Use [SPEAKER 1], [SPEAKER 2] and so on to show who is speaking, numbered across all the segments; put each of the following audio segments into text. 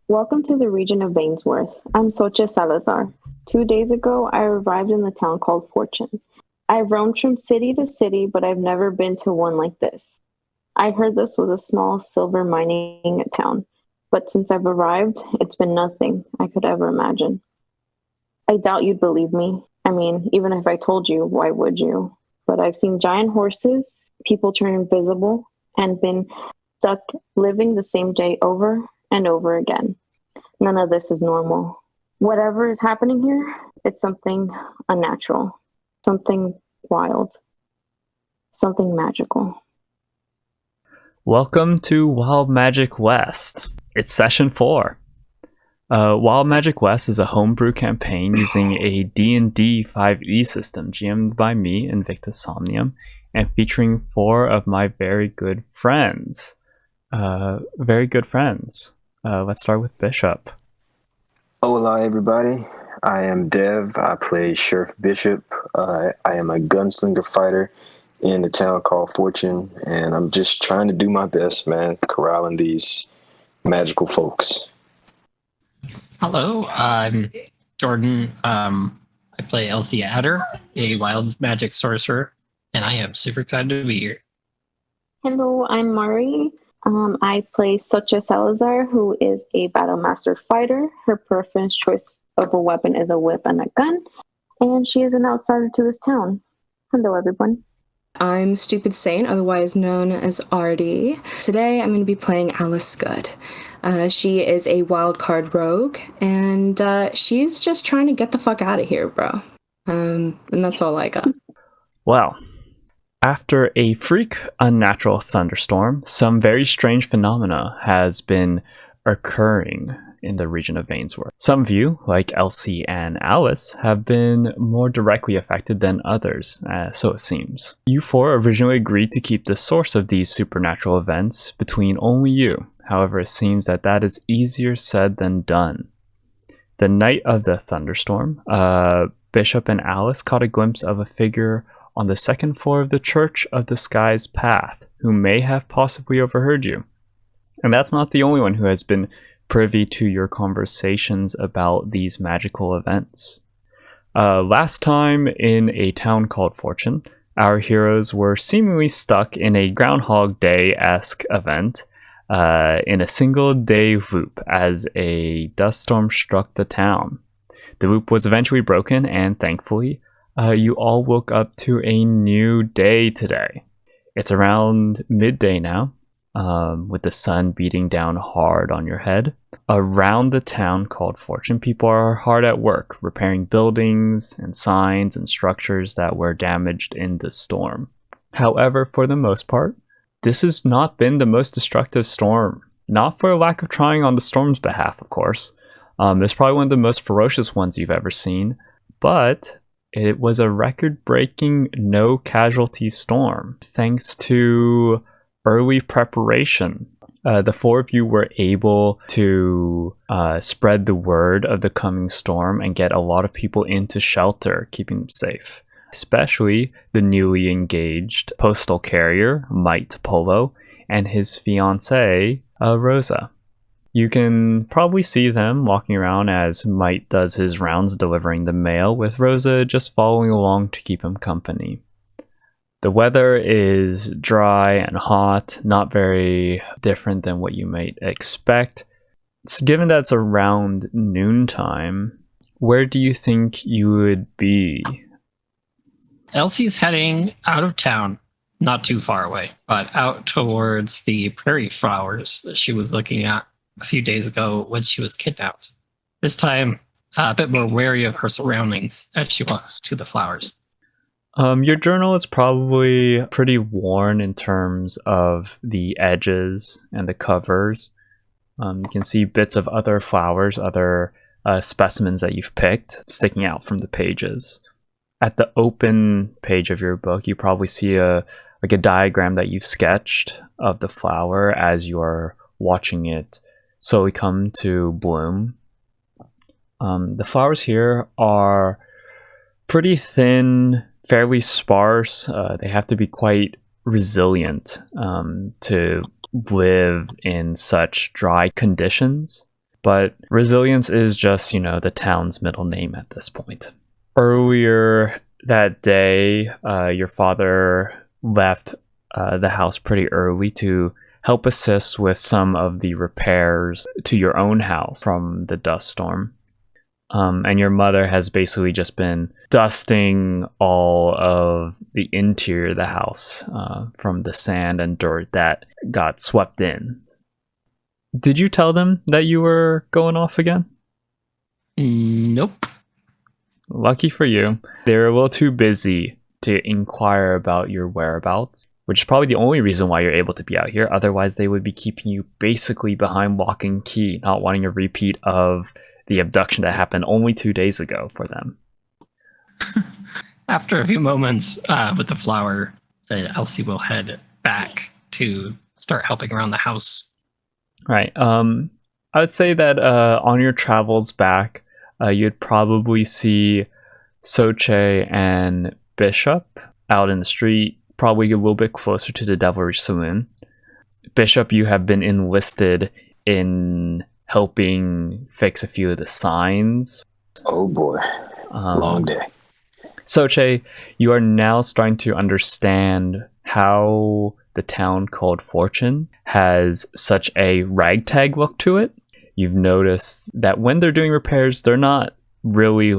[SPEAKER 1] Welcome to the region of Vainsworth. I'm Socha Salazar. 2 days ago, I arrived in the town called Fortune. I've roamed from city to city, but I've never been to one like this. I heard this was a small silver mining town, but since I've arrived, it's been nothing I could ever imagine. I doubt you'd believe me. I mean, even if I told you, why would you? But I've seen giant horses, people turn invisible, and been stuck living the same day over and over again. None of this is normal. Whatever is happening here, it's something unnatural, something wild, something magical.
[SPEAKER 2] Welcome to Wild Magic West. It's session 4. Wild Magic West is a homebrew campaign using a D&D 5e system GM'd by me, Invictus Somnium, and featuring 4 of my very good friends. Let's start with Bishop.
[SPEAKER 3] Hola, everybody. I am Dev. I play Sheriff Bishop. I am a gunslinger fighter in the town called Fortune, and I'm just trying to do my best, man, corralling these magical folks.
[SPEAKER 4] Hello, I'm Jordan. I play Elsie Adder, a wild magic sorcerer, and I am super excited to be here.
[SPEAKER 1] Hello, I'm Mari. I play Socha Salazar, who is a battle master fighter. Her preference choice of a weapon is a whip and a gun, and she is an outsider to this town. Hello, everyone.
[SPEAKER 5] I'm Stupid Saint, otherwise known as Artie. Today I'm going to be playing Alice Good. She is a wild card rogue, and she's just trying to get the fuck out of here, bro. And that's all I got.
[SPEAKER 2] Well, after a freak unnatural thunderstorm, some very strange phenomena has been occurring in the region of Vainsworth. Some of you, like Elsie and Alice, have been more directly affected than others, so it seems. You 4 originally agreed to keep the source of these supernatural events between only you. However, it seems that is easier said than done. The night of the thunderstorm, Bishop and Alice caught a glimpse of a figure on the second floor of the Church of the Sky's Path, who may have possibly overheard you. And that's not the only one who has been privy to your conversations about these magical events. Last time in a town called Fortune, our heroes were seemingly stuck in a Groundhog Day-esque event in a single-day loop as a dust storm struck the town. The loop was eventually broken, and thankfully, you all woke up to a new day today. It's around midday now, with the sun beating down hard on your head. Around the town called Fortune, people are hard at work, repairing buildings and signs and structures that were damaged in the storm. However, for the most part, this has not been the most destructive storm. Not for a lack of trying on the storm's behalf, of course. It's probably one of the most ferocious ones you've ever seen, but it was a record-breaking no-casualty storm, thanks to early preparation. The 4 of you were able to spread the word of the coming storm and get a lot of people into shelter, keeping them safe. Especially the newly engaged postal carrier, Mite Polo, and his fiancée, Rosa. You can probably see them walking around as Mite does his rounds delivering the mail, with Rosa just following along to keep him company. The weather is dry and hot, not very different than what you might expect. Given that it's around noontime, where do you think you would be?
[SPEAKER 4] Elsie's heading out of town, not too far away, but out towards the prairie flowers that she was looking at a few days ago when she was kidnapped. This time, a bit more wary of her surroundings as she walks to the flowers.
[SPEAKER 2] Your journal is probably pretty worn in terms of the edges and the covers. You can see bits of other flowers, other specimens that you've picked sticking out from the pages. At the open page of your book, you probably see a diagram that you've sketched of the flower as you're watching it slowly come to bloom. The flowers here are pretty thin, fairly sparse. They have to be quite resilient to live in such dry conditions. but resilience is just, the town's middle name at this point. Earlier that day, your father left the house pretty early to help assist with some of the repairs to your own house from the dust storm. And your mother has basically just been dusting all of the interior of the house from the sand and dirt that got swept in. Did you tell them that you were going off again?
[SPEAKER 4] Nope.
[SPEAKER 2] Lucky for you. They were a little too busy to inquire about your whereabouts, which is probably the only reason why you're able to be out here. Otherwise, they would be keeping you basically behind lock and key, not wanting a repeat of the abduction that happened only 2 days ago for them.
[SPEAKER 4] After a few moments with the flower, Elsie will head back to start helping around the house.
[SPEAKER 2] Right. I would say that on your travels back, you'd probably see Soche and Bishop out in the street, probably a little bit closer to the Devilry Saloon. Bishop, you have been enlisted in helping fix a few of the signs.
[SPEAKER 3] Oh boy, long day.
[SPEAKER 2] Soche, you are now starting to understand how the town called Fortune has such a ragtag look to it. You've noticed that when they're doing repairs, they're not really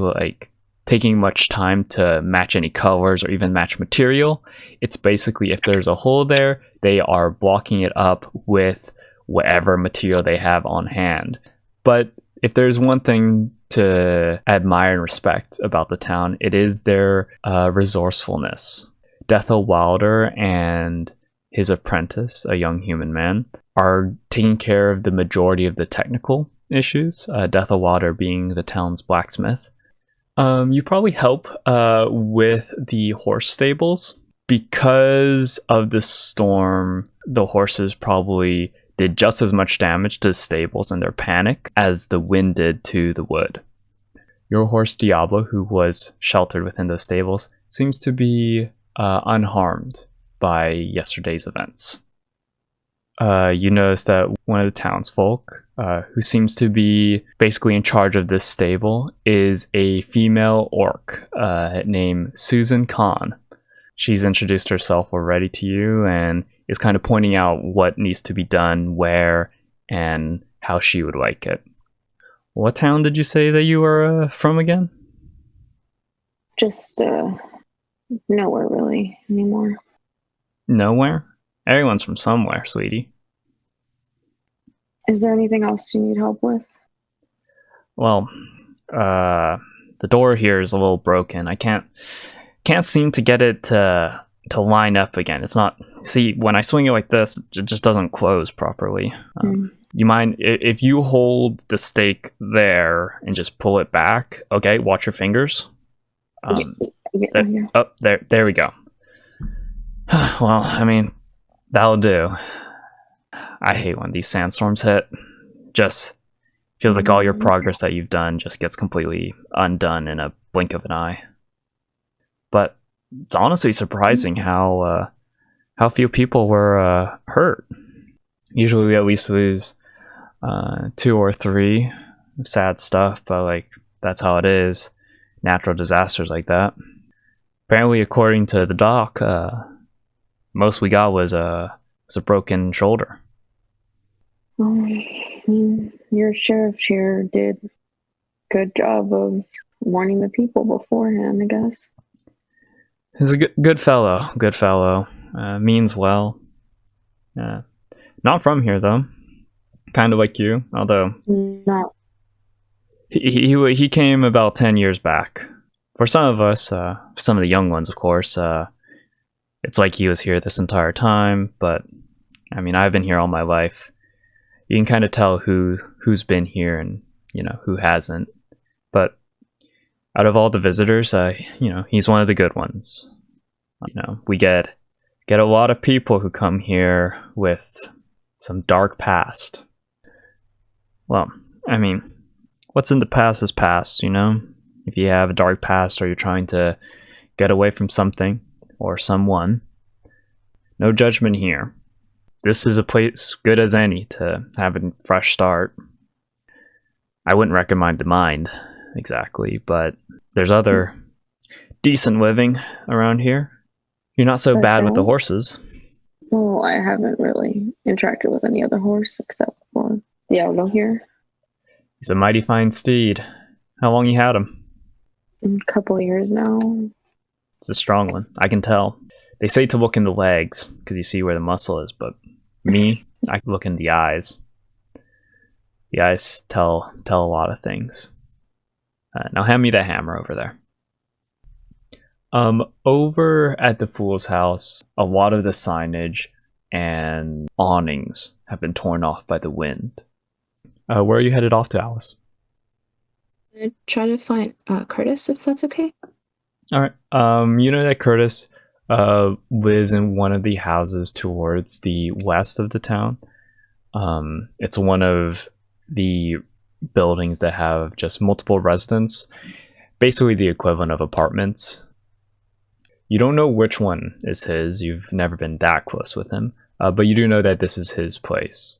[SPEAKER 2] taking much time to match any colors or even match material. It's basically, if there's a hole there, they are blocking it up with whatever material they have on hand. But if there's one thing to admire and respect about the town, it is their resourcefulness. Dethel Wilder and his apprentice, a young human man, are taking care of the majority of the technical issues, Dethel Wilder being the town's blacksmith. You probably help with the horse stables. Because of the storm, the horses probably did just as much damage to the stables in their panic as the wind did to the wood. Your horse Diablo, who was sheltered within those stables, seems to be unharmed by yesterday's events. You notice that one of the townsfolk, who seems to be basically in charge of this stable, is a female orc named Susan Khan. She's introduced herself already to you and is kind of pointing out what needs to be done, where, and how she would like it. What town did you say that you were from again?
[SPEAKER 1] Just nowhere really anymore.
[SPEAKER 2] Nowhere? Everyone's from somewhere, sweetie.
[SPEAKER 1] Is there anything else you need help with?
[SPEAKER 2] Well, the door here is a little broken. I can't seem to get it to line up again. It's not. See, when I swing it like this, it just doesn't close properly. You mind if you hold the stake there and just pull it back? Okay, watch your fingers.
[SPEAKER 1] Yeah.
[SPEAKER 2] Oh, there we go. Well, I mean, that'll do. I hate when these sandstorms hit. Just feels like all your progress that you've done just gets completely undone in a blink of an eye. But it's honestly surprising how few people were hurt. Usually we at least lose 2 or 3. Sad stuff, but that's how it is. Natural disasters like that. Apparently, according to the doc, most we got was a broken shoulder.
[SPEAKER 1] I mean, your sheriff here did a good job of warning the people beforehand, I guess.
[SPEAKER 2] He's a good fellow. Good fellow. Means well. Not from here, though. Kind of like you, although...
[SPEAKER 1] No.
[SPEAKER 2] He came about 10 years back. For some of us, some of the young ones, of course, it's like he was here this entire time, but, I mean, I've been here all my life. You can kind of tell who's been here and, who hasn't. But out of all the visitors, he's one of the good ones. We get a lot of people who come here with some dark past. Well, I mean, what's in the past is past, If you have a dark past or you're trying to get away from something or someone, no judgment here. This is a place good as any to have a fresh start. I wouldn't recommend the mine exactly, but there's other decent living around here. You're not so bad with the horses.
[SPEAKER 1] Well, I haven't really interacted with any other horse except for Diablo here.
[SPEAKER 2] He's a mighty fine steed. How long you had him?
[SPEAKER 1] A couple of years now.
[SPEAKER 2] It's a strong one. I can tell. They say to look in the legs because you see where the muscle is, but me, I look in the eyes. The eyes tell a lot of things. Now hand me that hammer over there. Over at the Fool's house, a lot of the signage and awnings have been torn off by the wind. Where are you headed off to, Alice?
[SPEAKER 5] I'm try to find Curtis, if that's okay.
[SPEAKER 2] All right. You know that Curtis lives in one of the houses towards the west of the town. It's one of the buildings that have just multiple residents, basically the equivalent of apartments. You don't know which one is his. You've never been that close with him, but you do know that this is his place.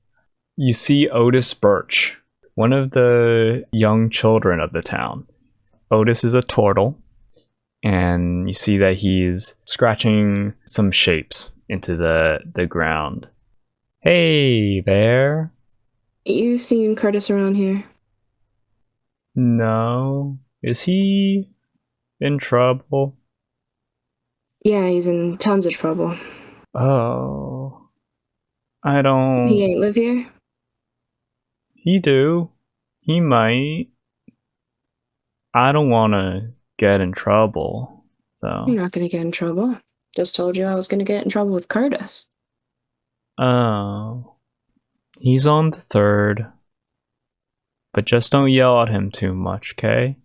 [SPEAKER 2] You see Otis Birch, one of the young children of the town. Otis is a turtle, and you see that he's scratching some shapes into the ground. Hey there.
[SPEAKER 5] You seen Curtis around here?
[SPEAKER 2] No. Is he in trouble?
[SPEAKER 5] Yeah, he's in tons of trouble.
[SPEAKER 2] Oh. I don't...
[SPEAKER 5] He ain't live here?
[SPEAKER 2] He do. He might. I don't want to get in trouble, though.
[SPEAKER 5] You're not gonna get in trouble. Just told you I was gonna get in trouble with Curtis.
[SPEAKER 2] Oh. He's on the third. But just don't yell at him too much, okay?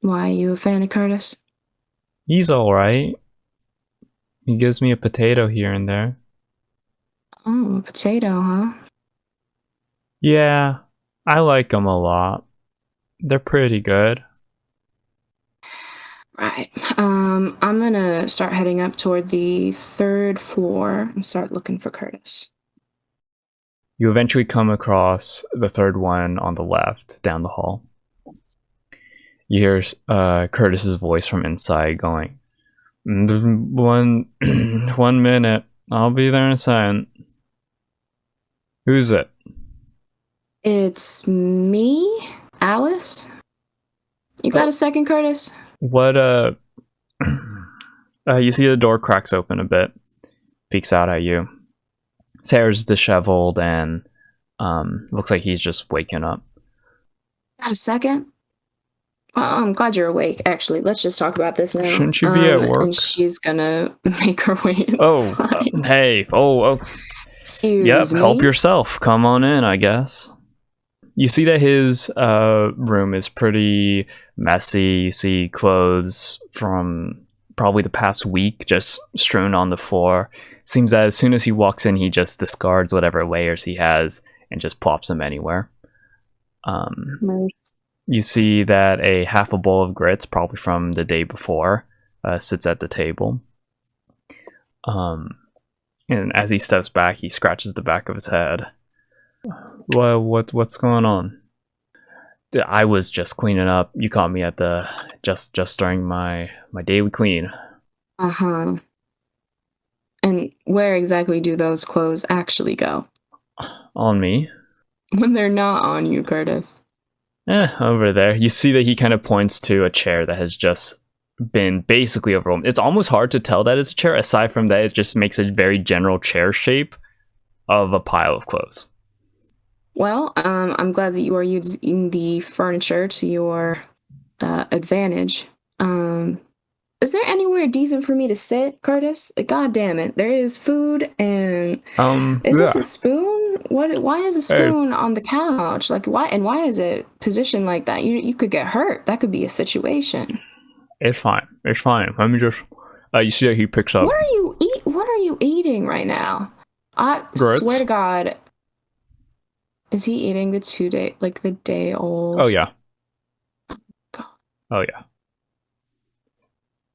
[SPEAKER 5] Why, you a fan of Curtis?
[SPEAKER 2] He's alright. He gives me a potato here and there.
[SPEAKER 5] Oh, a potato, huh?
[SPEAKER 2] Yeah, I like them a lot. They're pretty good.
[SPEAKER 5] Right. I'm gonna start heading up toward the 3rd floor and start looking for Curtis.
[SPEAKER 2] You eventually come across the 3rd one on the left, down the hall. You hear Curtis's voice from inside going, one minute. I'll be there in a second. Who's it?
[SPEAKER 5] It's me, Alice. You got a second, Curtis?
[SPEAKER 2] What, you see the door cracks open a bit, peeks out at you. His hair's disheveled and, looks like he's just waking up.
[SPEAKER 5] Got a second? Well, I'm glad you're awake, actually. Let's just talk about this now.
[SPEAKER 2] Shouldn't you be at work?
[SPEAKER 5] And she's gonna make her way inside.
[SPEAKER 2] Oh, hey. Oh.
[SPEAKER 5] Excuse me?
[SPEAKER 2] Help yourself. Come on in, I guess. You see that his room is pretty messy. You see clothes from probably the past week just strewn on the floor. Seems that as soon as he walks in, he just discards whatever layers he has and just plops them anywhere. You see that a half a bowl of grits, probably from the day before, sits at the table. And as he steps back, he scratches the back of his head. Well, what's going on? I was just cleaning up. You caught me at the just during my daily clean.
[SPEAKER 5] Uh-huh. And where exactly do those clothes actually go?
[SPEAKER 2] On me.
[SPEAKER 5] When they're not on you, Curtis.
[SPEAKER 2] Over there. You see that he kind of points to a chair that has just been basically overwhelmed. It's almost hard to tell that it's a chair, aside from that it just makes a very general chair shape of a pile of clothes.
[SPEAKER 5] Well, I'm glad that you are using the furniture to your advantage. Is there anywhere decent for me to sit, Curtis? God damn it. There is food and... Is this a spoon? Why is a spoon on the couch? Like, why is it positioned like that? You could get hurt. That could be a situation.
[SPEAKER 2] It's fine. Let me just... you see that he picks up...
[SPEAKER 5] What are you eating right now? I swear to God... Is he eating the day old?
[SPEAKER 2] Oh, yeah. Oh, yeah.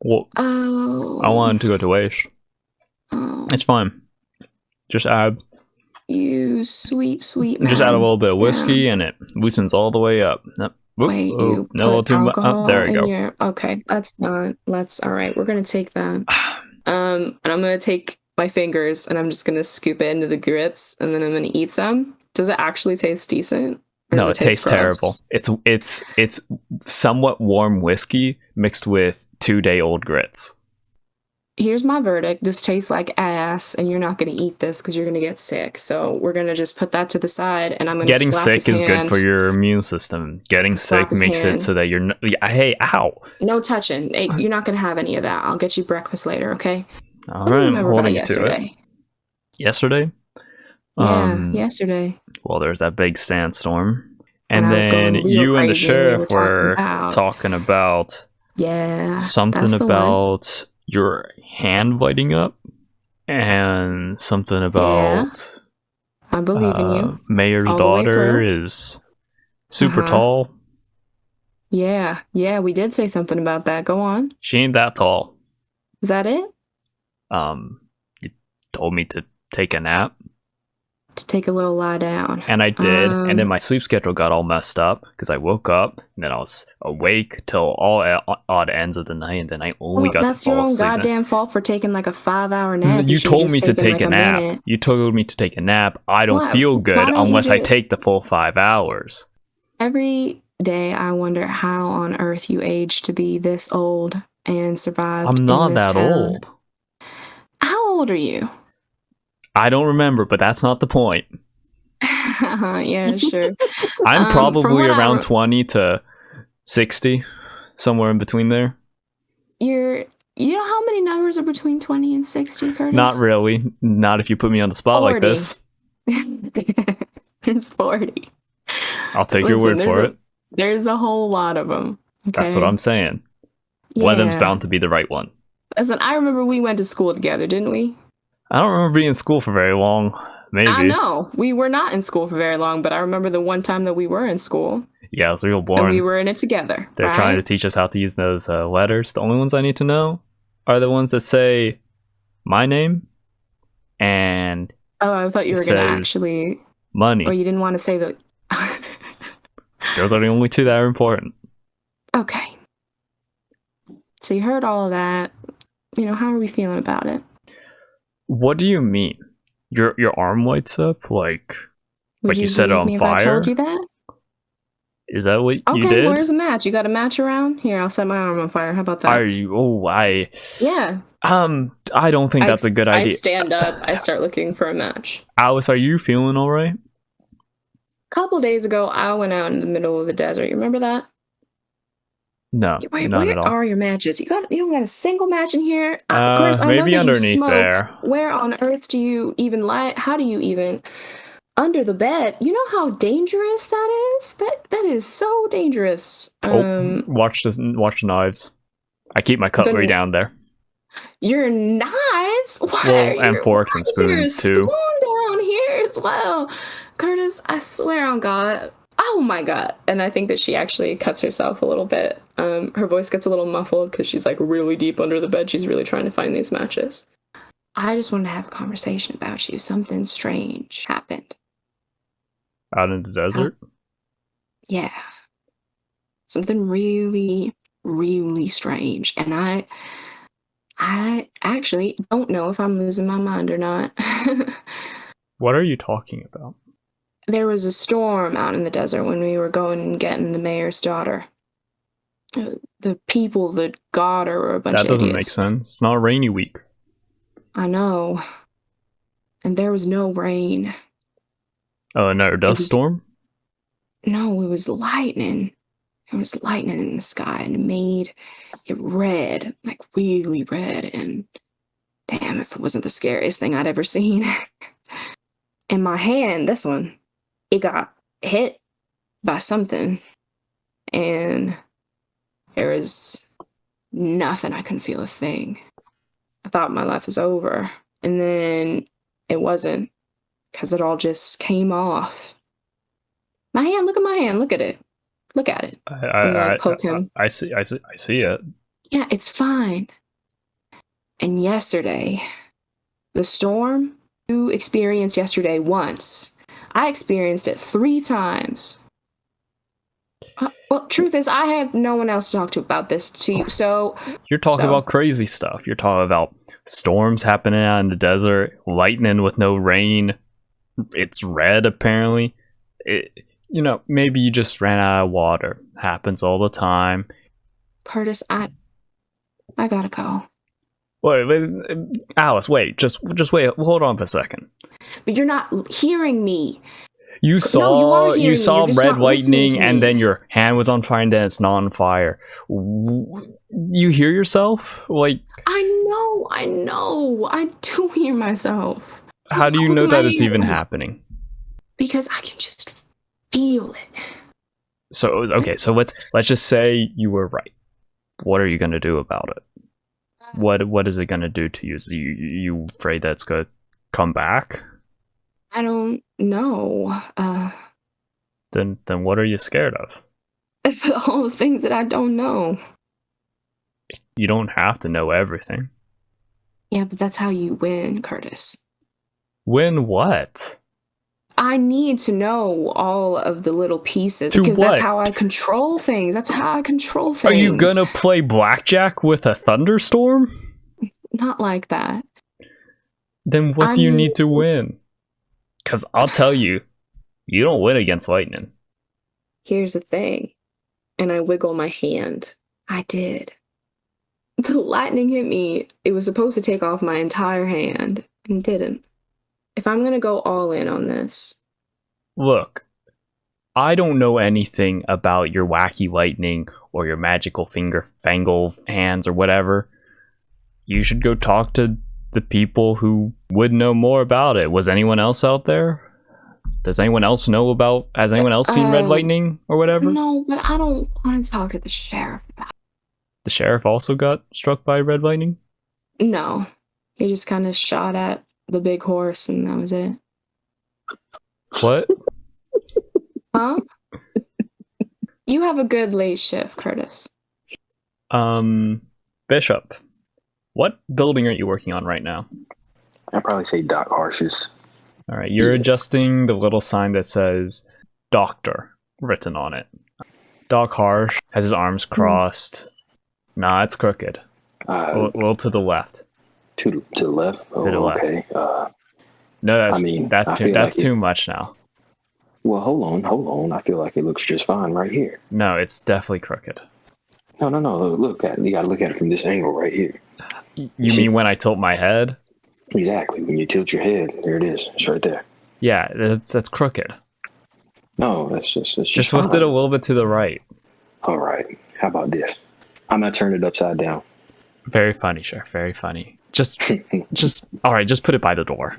[SPEAKER 2] Well, I wanted to go to waste.
[SPEAKER 5] Oh.
[SPEAKER 2] It's fine. Just add
[SPEAKER 5] You sweet, sweet man.
[SPEAKER 2] Just add a little bit of whiskey and it loosens all the way up. Nope.
[SPEAKER 5] Wait, you
[SPEAKER 2] no,
[SPEAKER 5] put alcohol
[SPEAKER 2] there we
[SPEAKER 5] in
[SPEAKER 2] go.
[SPEAKER 5] your... Okay, all right, we're gonna take that. And I'm gonna take my fingers and I'm just gonna scoop it into the grits and then I'm gonna eat some. Does it actually taste decent?
[SPEAKER 2] No, it tastes terrible. It's somewhat warm whiskey mixed with 2-day-old grits.
[SPEAKER 5] Here's my verdict. This tastes like ass, and you're not going to eat this because you're going to get sick. So we're going to just put that to the side, and I'm going to
[SPEAKER 2] Getting
[SPEAKER 5] slap
[SPEAKER 2] sick
[SPEAKER 5] his
[SPEAKER 2] is
[SPEAKER 5] hand.
[SPEAKER 2] good for your immune system. Getting sick makes it so that you're not... Hey, ow!
[SPEAKER 5] No touching. Hey, you're not going to have any of that. I'll get you breakfast later, okay?
[SPEAKER 2] All right, I'm holding you to it. Yesterday?
[SPEAKER 5] Yeah, yesterday.
[SPEAKER 2] Well, there's that big sandstorm. And then you and the sheriff were talking about something about your hand lighting up and something about
[SPEAKER 5] I believe in you.
[SPEAKER 2] Mayor's daughter is super tall.
[SPEAKER 5] Yeah, we did say something about that. Go on.
[SPEAKER 2] She ain't that tall.
[SPEAKER 5] Is that it?
[SPEAKER 2] You told me to take a nap.
[SPEAKER 5] To take a little lie down.
[SPEAKER 2] And I did. And then my sleep schedule got all messed up because I woke up and then I was awake till all odd ends of the night, and then I only got to fall asleep.
[SPEAKER 5] That's your own goddamn fault for taking like a 5-hour nap.
[SPEAKER 2] You told me to take a nap. You told me to take a nap. I don't feel good unless I take the full 5 hours.
[SPEAKER 5] Every day I wonder how on earth you aged to be this old and survived.
[SPEAKER 2] I'm not that old.
[SPEAKER 5] How old are you?
[SPEAKER 2] I don't remember, but that's not the point.
[SPEAKER 5] Yeah, sure.
[SPEAKER 2] I'm probably around 20 to 60, somewhere in between there.
[SPEAKER 5] You know how many numbers are between 20 and 60, Curtis?
[SPEAKER 2] Not really. Not if you put me on the spot 40. Like this.
[SPEAKER 5] There's 40.
[SPEAKER 2] I'll take your word for it.
[SPEAKER 5] There's a whole lot of them. Okay?
[SPEAKER 2] That's what I'm saying. Yeah. One of them's bound to be the right one.
[SPEAKER 5] Listen, I remember we went to school together, didn't we?
[SPEAKER 2] I don't remember being in school for very long. Maybe.
[SPEAKER 5] I know. We were not in school for very long, but I remember the one time that we were in school.
[SPEAKER 2] Yeah, it was real boring.
[SPEAKER 5] And we were in it together.
[SPEAKER 2] They're trying to teach us how to use those letters. The only ones I need to know are the ones that say my name and...
[SPEAKER 5] Oh, I thought you were going to actually...
[SPEAKER 2] Money.
[SPEAKER 5] Or you didn't want to say the...
[SPEAKER 2] Those are the only two that are important.
[SPEAKER 5] Okay. So you heard all of that. You know, how are we feeling about it?
[SPEAKER 2] What do you mean? Your arm lights up like you set it on fire?
[SPEAKER 5] If I told you that?
[SPEAKER 2] Is that what you did?
[SPEAKER 5] Okay, where's a match? You got a match around? Here, I'll set my arm on fire. How about that?
[SPEAKER 2] Are you?
[SPEAKER 5] Yeah.
[SPEAKER 2] I don't think that's a good idea.
[SPEAKER 5] I stand up. I start looking for a match.
[SPEAKER 2] Alice, are you feeling all right?
[SPEAKER 5] A couple days ago, I went out in the middle of the desert. You remember that?
[SPEAKER 2] No, not at all.
[SPEAKER 5] Where are your matches? You don't got a single match in here.
[SPEAKER 2] Chris, maybe underneath there.
[SPEAKER 5] Where on earth do you even light? How do you even under the bed? You know how dangerous that is. That is so dangerous.
[SPEAKER 2] Watch the knives. I keep my cutlery down there.
[SPEAKER 5] Your knives?
[SPEAKER 2] And forks and spoons too.
[SPEAKER 5] Spoon down here as well, Curtis. I swear on God. Oh my God. And I think that she actually cuts herself a little bit. Her voice gets a little muffled because she's like really deep under the bed. She's really trying to find these matches. I just wanted to have a conversation about you. Something strange happened.
[SPEAKER 2] Out in the desert?
[SPEAKER 5] Yeah. Something really, really strange. And I actually don't know if I'm losing my mind or not.
[SPEAKER 2] What are you talking about?
[SPEAKER 5] There was a storm out in the desert when we were going and getting the mayor's daughter. The people that got her were a bunch of idiots. That doesn't
[SPEAKER 2] make sense. It's not a rainy week.
[SPEAKER 5] I know. And there was no rain.
[SPEAKER 2] Oh, no, dust storm?
[SPEAKER 5] No, it was lightning. There was lightning in the sky and it made it red, like really red. And damn, if it wasn't the scariest thing I'd ever seen. And my hand, this one, it got hit by something. And there was nothing. I couldn't feel a thing. I thought my life was over. And then it wasn't, because it all just came off. My hand, look at my hand. Look at it. Look at it.
[SPEAKER 2] I
[SPEAKER 5] poke him.
[SPEAKER 2] I see it.
[SPEAKER 5] Yeah, it's fine. And yesterday, the storm, You experienced yesterday once. I experienced it 3 times. Well, truth is, I have no one else to talk to about this to you, so...
[SPEAKER 2] You're talking about crazy stuff. You're talking about storms happening out in the desert, lightning with no rain. It's red, apparently. Maybe you just ran out of water. Happens all the time.
[SPEAKER 5] Curtis, I gotta go.
[SPEAKER 2] Wait, Alice, wait. Just wait. Hold on for a second.
[SPEAKER 5] But you're not hearing me.
[SPEAKER 2] You saw red lightning, and
[SPEAKER 5] me.
[SPEAKER 2] then your hand was on fire, and then it's not on fire. You hear yourself? Like,
[SPEAKER 5] I know. I do hear myself.
[SPEAKER 2] How do you know that it's even happening?
[SPEAKER 5] Because I can just feel it.
[SPEAKER 2] So okay, so let's just say you were right. What are you gonna do about it? What is it gonna do to you? Is you afraid that it's gonna come back?
[SPEAKER 5] I don't know.
[SPEAKER 2] Then what are you scared of?
[SPEAKER 5] All the things that I don't know.
[SPEAKER 2] You don't have to know everything.
[SPEAKER 5] Yeah, but that's how you win, Curtis.
[SPEAKER 2] Win what?
[SPEAKER 5] I need to know all of the little pieces
[SPEAKER 2] To
[SPEAKER 5] because
[SPEAKER 2] what?
[SPEAKER 5] that's how I control things.
[SPEAKER 2] Are you gonna play blackjack with a thunderstorm?
[SPEAKER 5] Not like that.
[SPEAKER 2] Then what do you need to win? Because I'll tell you, you don't win against lightning.
[SPEAKER 5] Here's the thing. And I wiggle my hand. I did. The lightning hit me. It was supposed to take off my entire hand and didn't. If I'm gonna go all in on this.
[SPEAKER 2] Look, I don't know anything about your wacky lightning or your magical fangle hands or whatever. You should go talk to the people who would know more about it. Was anyone else out there? Has anyone else seen red lightning or whatever?
[SPEAKER 5] No, but I don't want to talk to the sheriff about it.
[SPEAKER 2] The sheriff also got struck by red lightning?
[SPEAKER 5] No. He just kind of shot at the big horse and that was it.
[SPEAKER 2] What?
[SPEAKER 5] Huh? You have a good late shift, Curtis.
[SPEAKER 2] Bishop, what building are you working on right now?
[SPEAKER 3] I'd probably say Doc Harsh's.
[SPEAKER 2] All right, you're adjusting the little sign that says Doctor written on it. Doc Harsh has his arms crossed. Nah, it's crooked. A little to the left.
[SPEAKER 3] To the left? Oh,
[SPEAKER 2] to the left.
[SPEAKER 3] Okay.
[SPEAKER 2] No, that's
[SPEAKER 3] like
[SPEAKER 2] too much now.
[SPEAKER 3] Well, hold on. I feel like it looks just fine right here.
[SPEAKER 2] No, it's definitely crooked.
[SPEAKER 3] No. Look at it. You gotta look at it from this angle right here.
[SPEAKER 2] You mean when I tilt my head?
[SPEAKER 3] Exactly. When you tilt your head, there it is. It's right there.
[SPEAKER 2] Yeah, that's crooked.
[SPEAKER 3] No, that's just
[SPEAKER 2] lift it a little bit to the right.
[SPEAKER 3] All right. How about this? I'm gonna turn it upside down.
[SPEAKER 2] Very funny, Sheriff. Very funny. Just all right. Just put it by the door.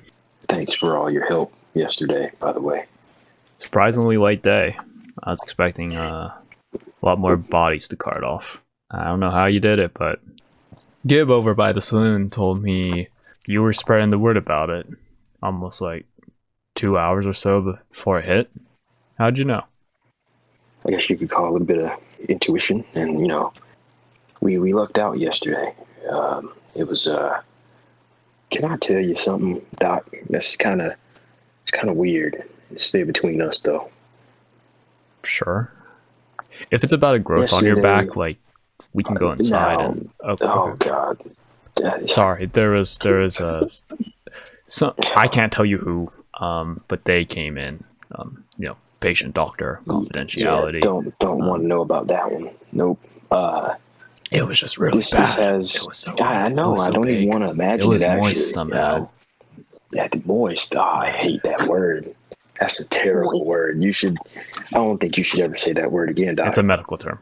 [SPEAKER 3] Thanks for all your help yesterday, by the way.
[SPEAKER 2] Surprisingly light day. I was expecting a lot more bodies to cart off. I don't know how you did it, but Gib over by the saloon told me you were spreading the word about it almost like 2 hours or so before it hit. How'd you know?
[SPEAKER 3] I guess you could call it a bit of intuition, and we lucked out yesterday. It was can I tell you something, Doc? It's kind of weird. Stay between us, though.
[SPEAKER 2] Sure. If it's about a growth on your back, like, we can go inside and...
[SPEAKER 3] Oh, God.
[SPEAKER 2] Sorry, there is I can't tell you who, but they came in, patient doctor confidentiality.
[SPEAKER 3] Yeah, don't want to know about that one. Nope.
[SPEAKER 2] It was just really bad. It was so
[SPEAKER 3] I know.
[SPEAKER 2] So
[SPEAKER 3] I don't
[SPEAKER 2] big.
[SPEAKER 3] even want to imagine
[SPEAKER 2] it was
[SPEAKER 3] it.
[SPEAKER 2] Moist
[SPEAKER 3] actually.
[SPEAKER 2] somehow.
[SPEAKER 3] The moist. Oh, I hate that word. That's a terrible
[SPEAKER 1] Moist.
[SPEAKER 3] word. I don't think you should ever say that word again, Doc.
[SPEAKER 2] It's a medical term.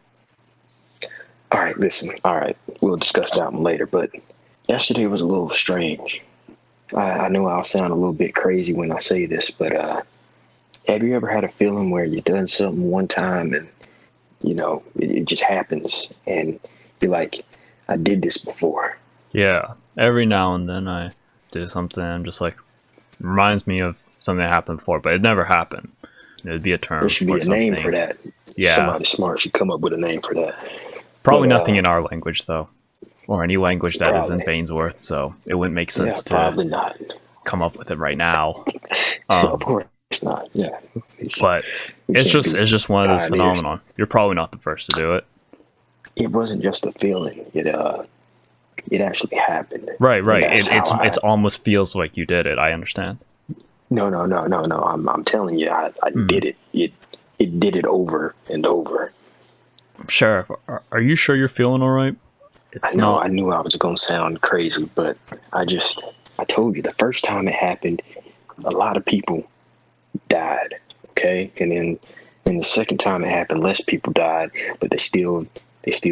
[SPEAKER 3] All right, listen. All right, we'll discuss that one later. But yesterday was a little strange. I know I'll sound a little bit crazy when I say this, but have you ever had a feeling where you've done something one time and it just happens and you're like, I did this before?
[SPEAKER 2] Yeah, every now and then I do something. I'm just like, reminds me of something that happened before, but it never happened. It'd be a term.
[SPEAKER 3] There should be
[SPEAKER 2] or
[SPEAKER 3] a
[SPEAKER 2] something.
[SPEAKER 3] name for that.
[SPEAKER 2] Yeah.
[SPEAKER 3] Somebody smart should come up with a name for that.
[SPEAKER 2] Probably nothing in our language, though, or any language that
[SPEAKER 3] probably.
[SPEAKER 2] isn't Bainsworth. So it wouldn't make sense to
[SPEAKER 3] probably not.
[SPEAKER 2] come up with it right now.
[SPEAKER 3] Of course not. Yeah.
[SPEAKER 2] But it's just one of those phenomenon. You're probably not the first to do it.
[SPEAKER 3] It wasn't just a feeling. It actually happened.
[SPEAKER 2] Right. It almost feels like you did it. I understand.
[SPEAKER 3] No. I'm telling you, I did it. It did it over and over.
[SPEAKER 2] Sheriff, are you sure you're feeling all right?
[SPEAKER 3] I know. I knew I was gonna sound crazy, but I told you the first time it happened, a lot of people died. Okay, and then the second time it happened, less people died, but they still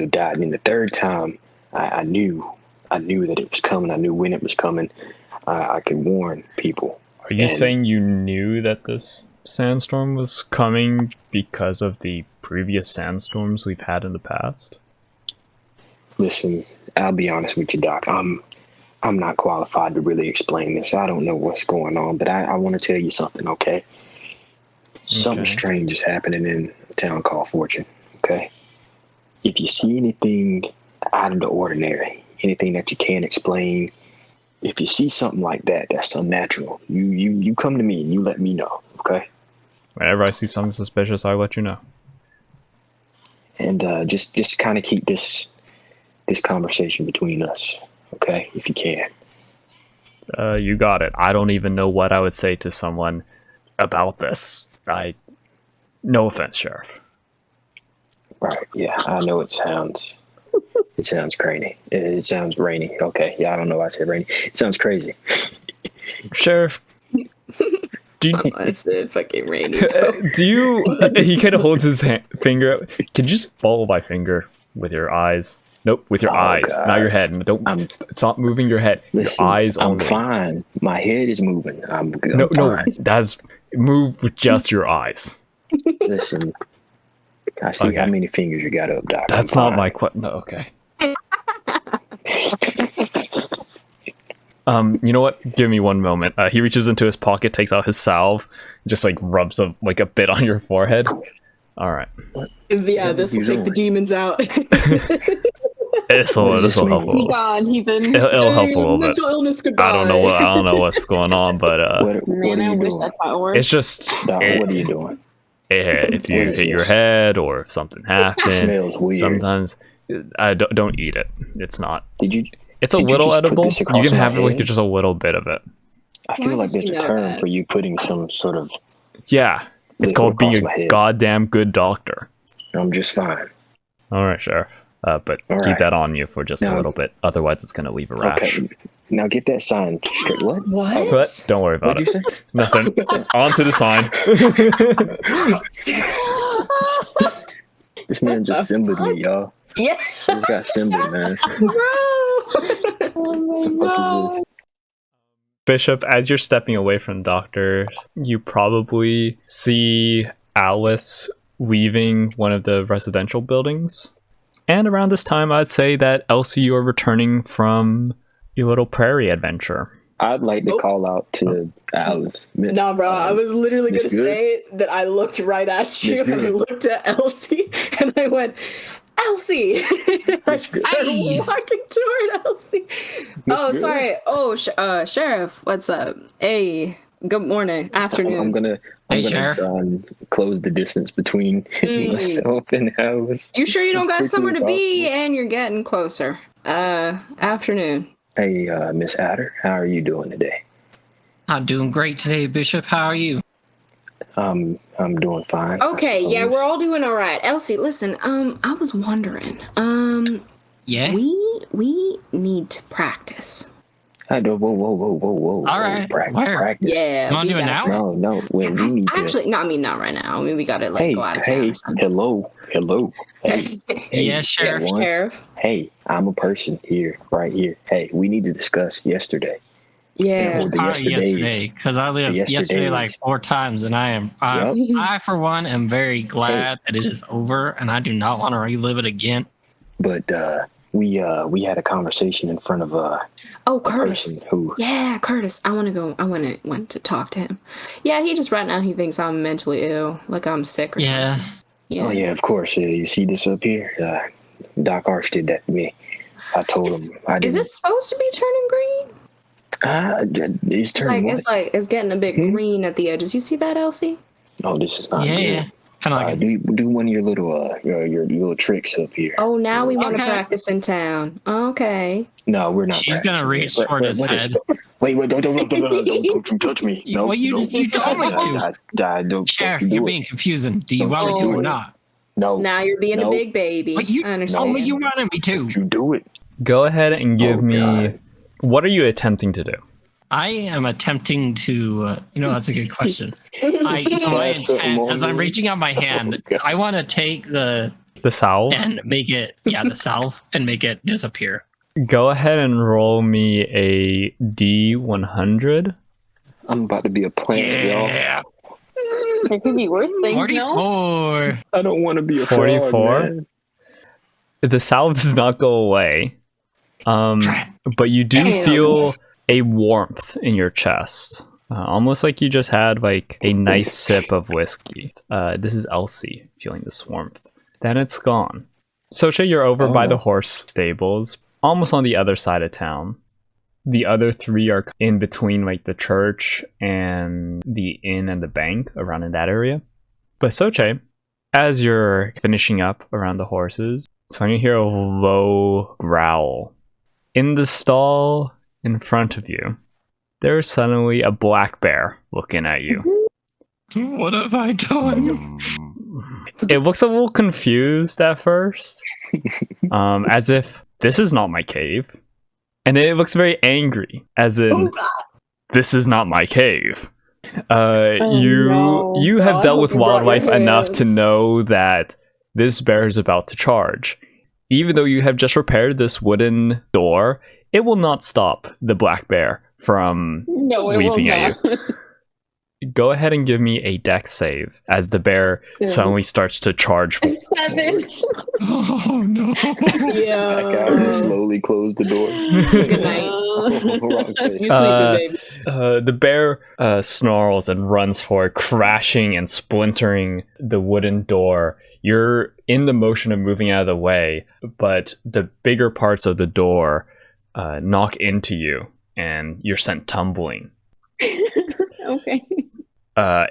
[SPEAKER 3] died. And the third time, I knew that it was coming. I knew when it was coming. I could warn people.
[SPEAKER 2] Are you saying you knew that this sandstorm was coming because of the previous sandstorms we've had in the past?
[SPEAKER 3] Listen, I'll be honest with you, Doc. I'm not qualified to really explain this. I don't know what's going on, but I want to tell you something, okay? Something strange is happening in a town called Fortune, okay? If you see anything out of the ordinary, anything that you can't explain, if you see something like that, that's unnatural, you come to me and you let me know, okay?
[SPEAKER 2] Whenever I see something suspicious, I'll let you know.
[SPEAKER 3] And just kind of keep this conversation between us, okay? If you can.
[SPEAKER 2] You got it. I don't even know what I would say to someone about this. No offense, Sheriff.
[SPEAKER 3] Right, yeah, I know it sounds crazy. It sounds rainy. Okay, yeah, I don't know why I said rainy. It sounds crazy.
[SPEAKER 2] Sheriff, do you...
[SPEAKER 5] I said fucking rainy.
[SPEAKER 2] Do you... He kind of holds his finger up. Can you just follow my finger with your eyes? Nope, with your eyes,
[SPEAKER 3] God.
[SPEAKER 2] not your head. Don't stop moving your head.
[SPEAKER 3] Listen,
[SPEAKER 2] your eyes
[SPEAKER 3] I'm
[SPEAKER 2] only.
[SPEAKER 3] fine. My head is moving. I'm good.
[SPEAKER 2] No,
[SPEAKER 3] fine.
[SPEAKER 2] that's move with just your eyes.
[SPEAKER 3] Listen, I see how many fingers you got up, Doc.
[SPEAKER 2] That's not my question. No, okay. You know what? Give me one moment. He reaches into his pocket, takes out his salve, just like rubs a bit on your forehead. All right.
[SPEAKER 5] Yeah, this will take the demons out.
[SPEAKER 2] This will help a little.
[SPEAKER 1] God, Heathen.
[SPEAKER 2] It'll help a little bit.
[SPEAKER 5] Mental illness, goodbye.
[SPEAKER 2] I don't know what's going on, but
[SPEAKER 3] what
[SPEAKER 1] I
[SPEAKER 3] are you
[SPEAKER 1] wish
[SPEAKER 3] doing?
[SPEAKER 1] that's how it works.
[SPEAKER 2] it's just
[SPEAKER 3] Doc, what are you doing?
[SPEAKER 2] if you
[SPEAKER 3] What is
[SPEAKER 2] hit your
[SPEAKER 3] this?
[SPEAKER 2] head or if something happened.
[SPEAKER 3] Smells weird.
[SPEAKER 2] Sometimes I don't eat it. It's not.
[SPEAKER 3] It's
[SPEAKER 2] a
[SPEAKER 3] Did you
[SPEAKER 2] little
[SPEAKER 3] just put
[SPEAKER 2] edible.
[SPEAKER 3] this
[SPEAKER 2] You
[SPEAKER 3] across
[SPEAKER 2] can
[SPEAKER 3] my
[SPEAKER 2] have it like
[SPEAKER 3] head?
[SPEAKER 2] just a little bit of it.
[SPEAKER 3] I feel
[SPEAKER 5] Why
[SPEAKER 3] like
[SPEAKER 5] does
[SPEAKER 3] there's
[SPEAKER 5] he
[SPEAKER 3] a
[SPEAKER 5] know
[SPEAKER 3] term
[SPEAKER 5] that?
[SPEAKER 3] for you putting some sort of.
[SPEAKER 2] Yeah, it's
[SPEAKER 3] liquid
[SPEAKER 2] called being
[SPEAKER 3] across my
[SPEAKER 2] a
[SPEAKER 3] head.
[SPEAKER 2] goddamn good doctor.
[SPEAKER 3] I'm just fine.
[SPEAKER 2] All right, Sheriff. But
[SPEAKER 3] All
[SPEAKER 2] keep
[SPEAKER 3] right.
[SPEAKER 2] that on you for just a
[SPEAKER 3] Now-
[SPEAKER 2] little bit. Otherwise, it's gonna leave a rash.
[SPEAKER 3] Okay, now get that sign straight. What?
[SPEAKER 5] What?
[SPEAKER 2] But don't worry about
[SPEAKER 3] What'd
[SPEAKER 2] it.
[SPEAKER 3] you say?
[SPEAKER 2] Nothing. On to the sign.
[SPEAKER 3] This man just symboled me, y'all.
[SPEAKER 5] Yeah,
[SPEAKER 3] I just got symboled, man.
[SPEAKER 5] bro.
[SPEAKER 1] Oh my
[SPEAKER 3] What
[SPEAKER 1] god.
[SPEAKER 3] is this?
[SPEAKER 2] Bishop, as you're stepping away from the doctor, you probably see Alice leaving one of the residential buildings. And around this time, I'd say that Elsie, you are returning from your little prairie adventure.
[SPEAKER 3] I'd like to call out to Alice.
[SPEAKER 5] Nah, bro, I was literally
[SPEAKER 3] Miss
[SPEAKER 5] gonna
[SPEAKER 3] Good?
[SPEAKER 5] say that I looked right at you
[SPEAKER 3] Miss
[SPEAKER 5] and I
[SPEAKER 3] Good?
[SPEAKER 5] looked at Elsie and I went, Elsie! I
[SPEAKER 3] Miss Good?
[SPEAKER 5] started
[SPEAKER 4] Hey!
[SPEAKER 5] walking toward Elsie.
[SPEAKER 3] Miss
[SPEAKER 5] Oh,
[SPEAKER 3] Good?
[SPEAKER 5] sorry. Oh, Sheriff, what's up? Hey, good morning, afternoon.
[SPEAKER 3] I'm gonna
[SPEAKER 4] Sheriff.
[SPEAKER 3] try and close the distance between myself and Alice.
[SPEAKER 5] You sure you don't
[SPEAKER 3] as
[SPEAKER 5] got
[SPEAKER 3] quickly
[SPEAKER 5] somewhere
[SPEAKER 3] as
[SPEAKER 5] to be
[SPEAKER 3] possible.
[SPEAKER 5] and you're getting closer? Afternoon.
[SPEAKER 3] Hey, Miss Adder, how are you doing today?
[SPEAKER 4] I'm doing great today, Bishop. How are you?
[SPEAKER 3] I'm doing fine. I
[SPEAKER 5] Okay, yeah,
[SPEAKER 3] suppose.
[SPEAKER 5] we're all doing all right. Elsie, listen, I was wondering,
[SPEAKER 4] Yeah?
[SPEAKER 5] we need to practice.
[SPEAKER 3] Whoa.
[SPEAKER 4] All right. Where?
[SPEAKER 3] Practice.
[SPEAKER 5] Yeah.
[SPEAKER 4] You wanna
[SPEAKER 5] we
[SPEAKER 4] do it
[SPEAKER 5] gotta
[SPEAKER 4] now?
[SPEAKER 3] No. We need to.
[SPEAKER 5] Actually, no, I mean, not right now. I mean, we gotta go out of town or something.
[SPEAKER 3] Hello. Hey,
[SPEAKER 4] Yeah, Sheriff.
[SPEAKER 3] everyone.
[SPEAKER 5] Sheriff.
[SPEAKER 3] Hey, I'm a person here, right here. Hey, we need to discuss yesterday.
[SPEAKER 5] Yeah.
[SPEAKER 3] Or the yesterdays.
[SPEAKER 4] Because I lived
[SPEAKER 3] The
[SPEAKER 4] yesterday like
[SPEAKER 3] yesterdays.
[SPEAKER 4] 4 times, and I for one am very glad that it is over, and I do not want to relive it again.
[SPEAKER 3] But we had a conversation in front of
[SPEAKER 5] Oh,
[SPEAKER 3] a
[SPEAKER 5] Curtis.
[SPEAKER 3] person who.
[SPEAKER 5] Yeah, Curtis. I want to talk to him. Yeah, he just right now he thinks I'm mentally ill, like I'm sick or
[SPEAKER 4] Yeah.
[SPEAKER 5] something. Yeah.
[SPEAKER 3] Oh yeah, of course. You see this up here? Doc Arch did that to me. I told him I didn't.
[SPEAKER 5] Is it supposed to be turning green?
[SPEAKER 3] These turn what?
[SPEAKER 5] It's getting a bit green at the edges. You see that, Elsie?
[SPEAKER 3] Oh, this is not
[SPEAKER 4] Yeah,
[SPEAKER 3] good.
[SPEAKER 4] kind of like
[SPEAKER 3] Do one of your little tricks up here.
[SPEAKER 5] Oh, now we want to
[SPEAKER 4] Okay.
[SPEAKER 5] practice in town. Okay.
[SPEAKER 3] No, we're not.
[SPEAKER 4] She's gonna
[SPEAKER 3] practicing
[SPEAKER 4] reach
[SPEAKER 3] it.
[SPEAKER 4] toward his
[SPEAKER 3] What is-
[SPEAKER 4] head.
[SPEAKER 3] Wait, don't you touch me. No,
[SPEAKER 4] Well, you
[SPEAKER 3] no.
[SPEAKER 4] told me to.
[SPEAKER 3] Don't
[SPEAKER 4] Cher,
[SPEAKER 3] you do
[SPEAKER 4] you're
[SPEAKER 3] it.
[SPEAKER 4] being confusing. Do you
[SPEAKER 3] Don't
[SPEAKER 4] want me
[SPEAKER 3] you
[SPEAKER 4] to
[SPEAKER 3] do
[SPEAKER 4] or
[SPEAKER 3] it.
[SPEAKER 4] not?
[SPEAKER 3] No.
[SPEAKER 5] Now you're being a
[SPEAKER 3] No.
[SPEAKER 5] big baby.
[SPEAKER 4] But you
[SPEAKER 5] I understand.
[SPEAKER 4] told me you wanted me to.
[SPEAKER 3] Don't you do it.
[SPEAKER 2] Go ahead and give
[SPEAKER 3] Oh,
[SPEAKER 2] me.
[SPEAKER 3] God.
[SPEAKER 2] What are you attempting to do?
[SPEAKER 4] I am attempting to. That's a good question. My
[SPEAKER 3] That's something
[SPEAKER 4] intent,
[SPEAKER 3] on
[SPEAKER 4] as I'm
[SPEAKER 3] me.
[SPEAKER 4] reaching out my hand,
[SPEAKER 3] God.
[SPEAKER 4] I want to take the
[SPEAKER 2] The salve?
[SPEAKER 4] and make it, the salve, and make it disappear.
[SPEAKER 2] Go ahead and roll me a D100.
[SPEAKER 3] I'm about to be a plant, y'all.
[SPEAKER 4] Yeah,
[SPEAKER 1] There could be worse things, no?
[SPEAKER 4] 44.
[SPEAKER 3] I don't want to be a
[SPEAKER 2] 44?
[SPEAKER 3] frog, man.
[SPEAKER 2] The salve does not go away. But you do
[SPEAKER 1] Damn.
[SPEAKER 2] feel a warmth in your chest. Almost like you just had like a nice sip of whiskey. This is Elsie feeling this warmth. Then it's gone. Soche, you're over by the horse stables, almost on the other side of town. The other three are in between like the church and the inn and the bank, around in that area. But Soche, as you're finishing up around the horses, so you hear a low growl. In the stall in front of you, there's suddenly a black bear looking at you.
[SPEAKER 4] What have I done?
[SPEAKER 2] It looks a little confused at first, as if this is not my cave. And then it looks very angry, as in, this is not my cave.
[SPEAKER 1] no.
[SPEAKER 2] You have
[SPEAKER 5] I
[SPEAKER 2] dealt
[SPEAKER 5] hope
[SPEAKER 2] with
[SPEAKER 5] you brought your
[SPEAKER 2] wildlife enough to
[SPEAKER 5] hands.
[SPEAKER 2] know that this bear is about to charge. Even though you have just repaired this wooden door, it will not stop the black bear from
[SPEAKER 1] No, it will
[SPEAKER 2] weeping at
[SPEAKER 1] not.
[SPEAKER 2] Go ahead and give me a dex save as the bear suddenly starts to charge.
[SPEAKER 1] 7.
[SPEAKER 4] Oh no!
[SPEAKER 3] Back out and slowly close the door.
[SPEAKER 5] Good night.
[SPEAKER 3] Wrong place.
[SPEAKER 5] You sleeping, baby.
[SPEAKER 2] The bear snarls and runs forward, crashing and splintering the wooden door. You're in the motion of moving out of the way, but the bigger parts of the door knock into you, and you're sent tumbling.
[SPEAKER 1] Okay.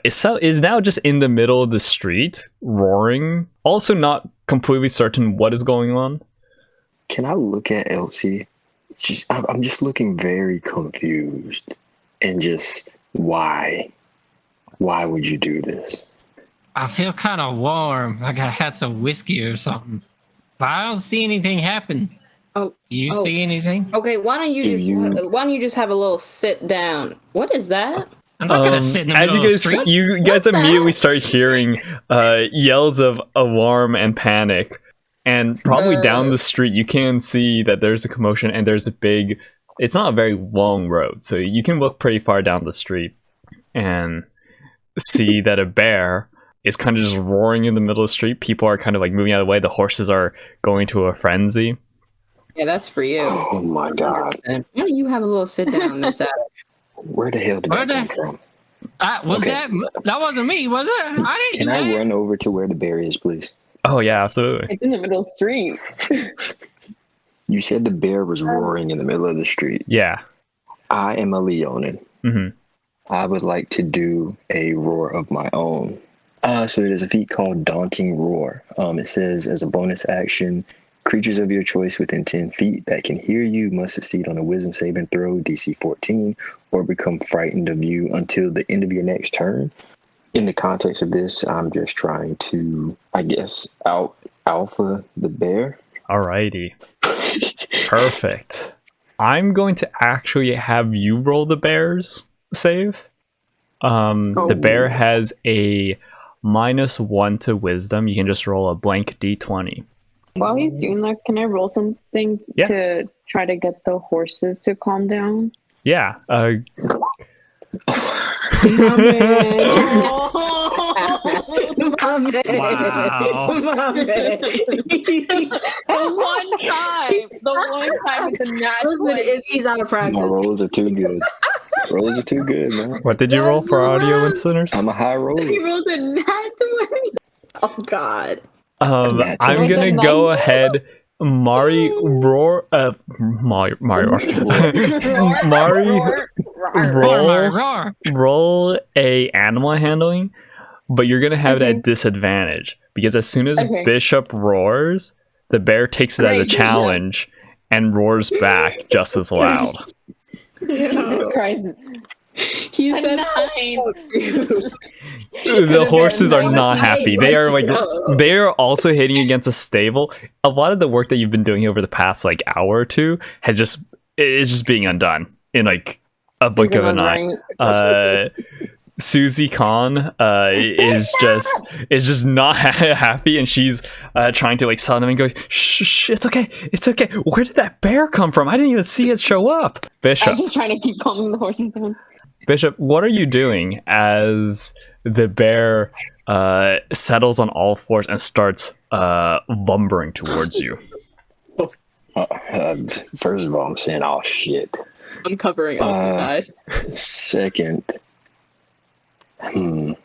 [SPEAKER 2] Is now just in the middle of the street, roaring. Also not completely certain what is going on.
[SPEAKER 3] Can I look at Elsie? I'm just looking very confused. And just, why? Why would you do this?
[SPEAKER 4] I feel kind of warm, like I had some whiskey or something. But I don't see anything happen.
[SPEAKER 5] Oh,
[SPEAKER 4] Do you
[SPEAKER 5] oh.
[SPEAKER 4] see anything?
[SPEAKER 5] Okay, why don't you just have a little sit down? What is that?
[SPEAKER 4] I'm not gonna sit in the
[SPEAKER 2] As
[SPEAKER 4] middle
[SPEAKER 2] you
[SPEAKER 4] of the
[SPEAKER 2] guys,
[SPEAKER 4] street.
[SPEAKER 2] you guys
[SPEAKER 5] What's that?
[SPEAKER 2] immediately start hearing yells of alarm and panic, and probably down the street you can see that there's a commotion and there's a big. It's not a very long road, so you can look pretty far down the street and see that a bear is kind of just roaring in the middle of the street. People are kind of like moving out of the way. The horses are going to a frenzy.
[SPEAKER 5] Yeah, that's for you.
[SPEAKER 3] Oh my God.
[SPEAKER 5] Why don't you have a little sit down, Miss Adams?
[SPEAKER 3] Where the hell did
[SPEAKER 4] Where
[SPEAKER 3] that
[SPEAKER 4] the-
[SPEAKER 3] come from?
[SPEAKER 4] Was
[SPEAKER 3] Okay.
[SPEAKER 4] that wasn't me, was it? I didn't
[SPEAKER 3] Can
[SPEAKER 4] do
[SPEAKER 3] I
[SPEAKER 4] that.
[SPEAKER 3] run over to where the bear is, please?
[SPEAKER 2] Oh yeah, absolutely.
[SPEAKER 1] It's in the middle of the street.
[SPEAKER 3] You said the bear was roaring in the middle of the street.
[SPEAKER 2] Yeah.
[SPEAKER 3] I am a Leonin.
[SPEAKER 2] hmm
[SPEAKER 3] I would like to do a roar of my own. So there's a feat called Daunting Roar. It says, as a bonus action, creatures of your choice within 10 feet that can hear you must succeed on a wisdom saving throw, DC 14, or become frightened of you until the end of your next turn. In the context of this, I'm just trying to, I guess, alpha the bear.
[SPEAKER 2] Alrighty. Perfect. I'm going to actually have you roll the bear's save. The bear has a -1 to wisdom. You can just roll a blank d20.
[SPEAKER 1] While he's doing that, can I roll something
[SPEAKER 2] Yeah.
[SPEAKER 1] to try to get the horses to calm down?
[SPEAKER 2] Yeah.
[SPEAKER 5] My man.
[SPEAKER 4] Wow.
[SPEAKER 5] My man.
[SPEAKER 1] The one time with the nat
[SPEAKER 5] Listen, he's out of
[SPEAKER 3] My
[SPEAKER 5] practice.
[SPEAKER 3] rolls are too good. Rolls are too good, man.
[SPEAKER 2] What did you roll for audio listeners?
[SPEAKER 3] I'm a high roller.
[SPEAKER 1] He rolled a nat 20.
[SPEAKER 5] Oh God.
[SPEAKER 2] I'm
[SPEAKER 3] That's
[SPEAKER 2] gonna
[SPEAKER 1] right.
[SPEAKER 2] go ahead Mari roar. Mario. Mari roll a animal handling, but you're gonna have it at disadvantage because as soon as Bishop roars, the bear takes it as a challenge and roars back just as loud.
[SPEAKER 1] Jesus Christ.
[SPEAKER 5] He said,
[SPEAKER 1] 9.
[SPEAKER 5] Oh, dude.
[SPEAKER 2] The horses are not happy. They are they are also hitting against a stable. A lot of the work that you've been doing over the past hour or two is just being undone in a blink of an eye. Susie Khan is just not happy, and she's trying to sell them and goes, shh, it's okay. Where did that bear come from? I didn't even see it show up. Bishop.
[SPEAKER 1] I'm just trying to keep calming the horses down.
[SPEAKER 2] Bishop, what are you doing as the bear settles on all fours and starts lumbering towards you?
[SPEAKER 3] First of all, I'm saying, oh shit.
[SPEAKER 5] I'm covering Elsie's eyes.
[SPEAKER 3] Second, I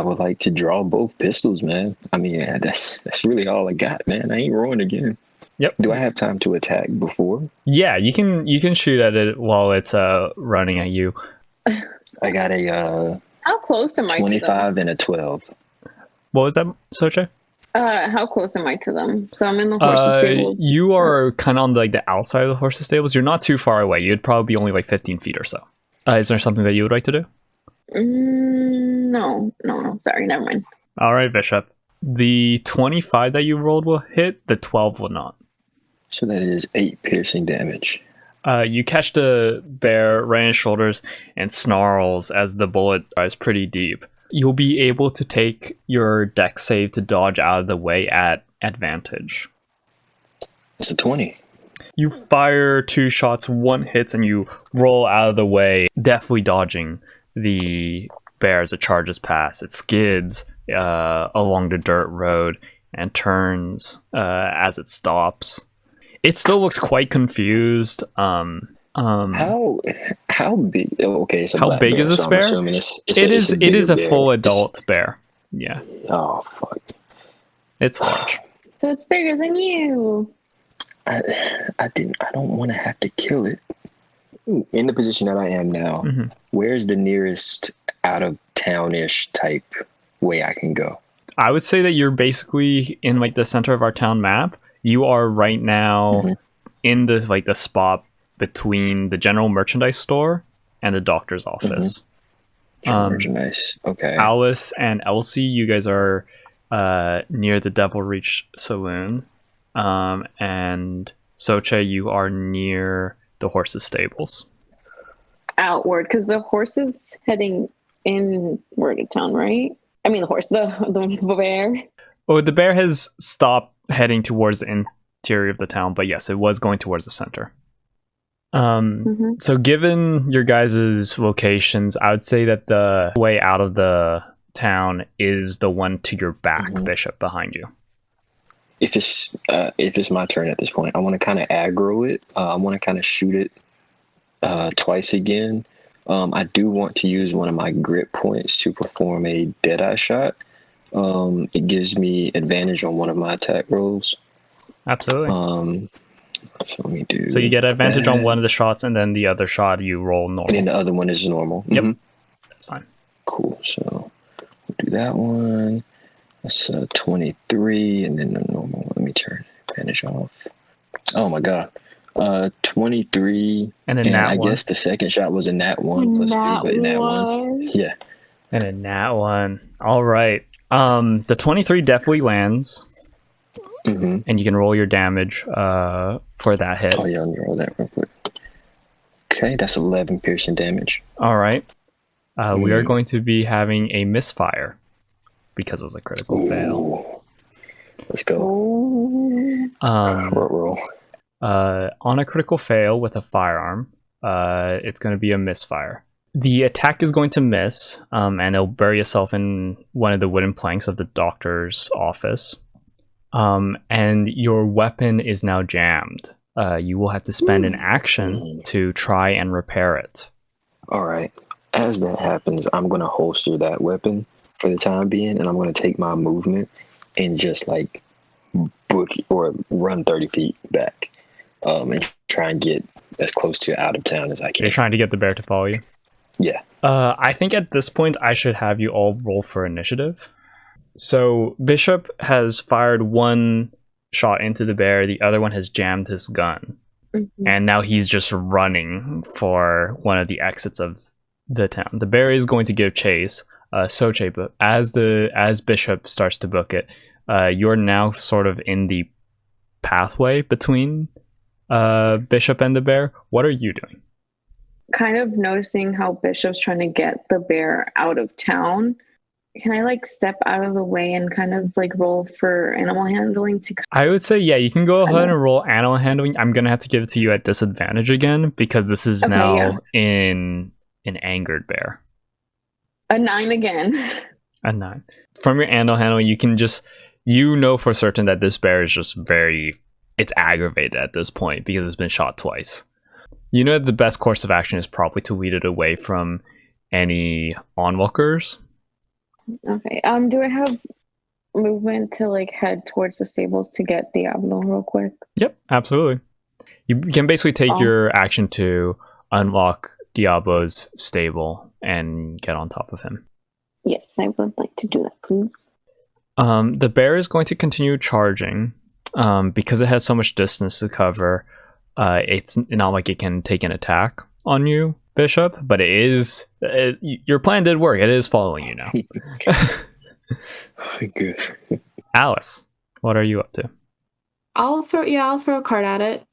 [SPEAKER 3] would like to draw both pistols, man. I mean, that's really all I got, man. I ain't rolling again.
[SPEAKER 2] Yep.
[SPEAKER 3] Do I have time to attack before?
[SPEAKER 2] Yeah, you can shoot at it while it's running at you.
[SPEAKER 3] I got a
[SPEAKER 1] how close am I
[SPEAKER 3] 25 and a 12.
[SPEAKER 2] What was that, Soche?
[SPEAKER 1] How close am I to them? So I'm in the horses stables.
[SPEAKER 2] You are kind of on the outside of the horses stables. You're not too far away. You'd probably be only 15 feet or so. Is there something that you would like to do?
[SPEAKER 1] No. Sorry, never mind.
[SPEAKER 2] All right, Bishop. The 25 that you rolled will hit. The 12 will not.
[SPEAKER 3] So that is 8 piercing damage.
[SPEAKER 2] You catch the bear right in his shoulders and snarls as the bullet is pretty deep. You'll be able to take your dex save to dodge out of the way at advantage.
[SPEAKER 3] It's a 20.
[SPEAKER 2] You fire 2 shots, 1 hits, and you roll out of the way, deftly dodging the bear as it charges past. It skids along the dirt road and turns as it stops. It still looks quite confused.
[SPEAKER 3] How big? Okay, so
[SPEAKER 2] how big is this bear? It is a full adult bear. Yeah.
[SPEAKER 3] Oh fuck.
[SPEAKER 2] It's large.
[SPEAKER 1] So it's bigger than you.
[SPEAKER 3] I don't want to have to kill it. In the position that I am now, where's the nearest out of townish type way I can go?
[SPEAKER 2] I would say that you're basically in the center of our town map. You are right now in the spot between the general merchandise store and the doctor's office.
[SPEAKER 3] Merchandise. Okay.
[SPEAKER 2] Alice and Elsie, you guys are near the Devil Reach Saloon. And Soche, you are near the horses' stables.
[SPEAKER 1] Outward, because the horse is heading inward of town, right? I mean, the bear.
[SPEAKER 2] Oh, the bear has stopped heading towards the interior of the town, but yes, it was going towards the center. So given your guys' locations, I would say that the way out of the town is the one to your back, Bishop, behind you.
[SPEAKER 3] If it's my turn at this point, I want to kind of aggro it. I want to kind of shoot it twice again. I do want to use one of my grit points to perform a Deadeye shot. It gives me advantage on one of my attack rolls.
[SPEAKER 2] Absolutely.
[SPEAKER 3] So let me do.
[SPEAKER 2] So you get advantage on one of the shots, and then the other shot you roll normal.
[SPEAKER 3] And then the other one is normal.
[SPEAKER 2] Yep, that's fine.
[SPEAKER 3] Cool. So we'll do that one. That's 23, and then the normal one. Let me turn advantage off. Oh my god. 23,
[SPEAKER 2] and
[SPEAKER 3] I guess the second shot was a nat 1 plus 2, but nat 1. Yeah.
[SPEAKER 2] And a nat 1. All right. The 23 definitely lands. And you can roll your damage for that hit.
[SPEAKER 3] Oh yeah, let me roll that real quick. Okay, that's 11 piercing damage.
[SPEAKER 2] All right. We are going to be having a misfire because it was a critical fail.
[SPEAKER 3] Let's go. Roll.
[SPEAKER 2] On a critical fail with a firearm, it's going to be a misfire. The attack is going to miss, and it'll bury itself in one of the wooden planks of the doctor's office. And your weapon is now jammed. You will have to spend an action to try and repair it.
[SPEAKER 3] All right. As that happens, I'm going to holster that weapon for the time being, and I'm going to take my movement and just book or run 30 feet back, and try and get as close to out of town as I can.
[SPEAKER 2] You're trying to get the bear to follow you?
[SPEAKER 3] Yeah.
[SPEAKER 2] I think at this point I should have you all roll for initiative. So Bishop has fired one shot into the bear, the other one has jammed his gun.
[SPEAKER 1] Mhm.
[SPEAKER 2] And now he's just running for one of the exits of the town. The bear is going to give chase. Soche, but as Bishop starts to book it, you're now sort of in the pathway between Bishop and the bear. What are you doing?
[SPEAKER 1] Kind of noticing how Bishop's trying to get the bear out of town. Can I like step out of the way and kind of like roll for animal handling to?
[SPEAKER 2] I would say, yeah, you can go ahead
[SPEAKER 1] Okay.
[SPEAKER 2] and roll animal handling. I'm gonna have to give it to you at disadvantage again because this is
[SPEAKER 1] Okay,
[SPEAKER 2] now
[SPEAKER 1] yeah.
[SPEAKER 2] in an angered bear.
[SPEAKER 1] A 9 again.
[SPEAKER 2] A 9. From your animal handling, you can just, you know for certain that this bear is just it's aggravated at this point because it's been shot twice. You know the best course of action is probably to lead it away from any onlookers.
[SPEAKER 1] Okay. Do I have movement to like head towards the stables to get Diablo real quick?
[SPEAKER 2] Yep, absolutely. You can basically take your action to unlock Diablo's stable and get on top of him.
[SPEAKER 1] Yes, I would like to do that, please.
[SPEAKER 2] The bear is going to continue charging because it has so much distance to cover. It's not like it can take an attack on you, Bishop, but your plan did work. It is following you now.
[SPEAKER 3] Good.
[SPEAKER 2] Alice, what are you up to?
[SPEAKER 5] I'll throw a card at it.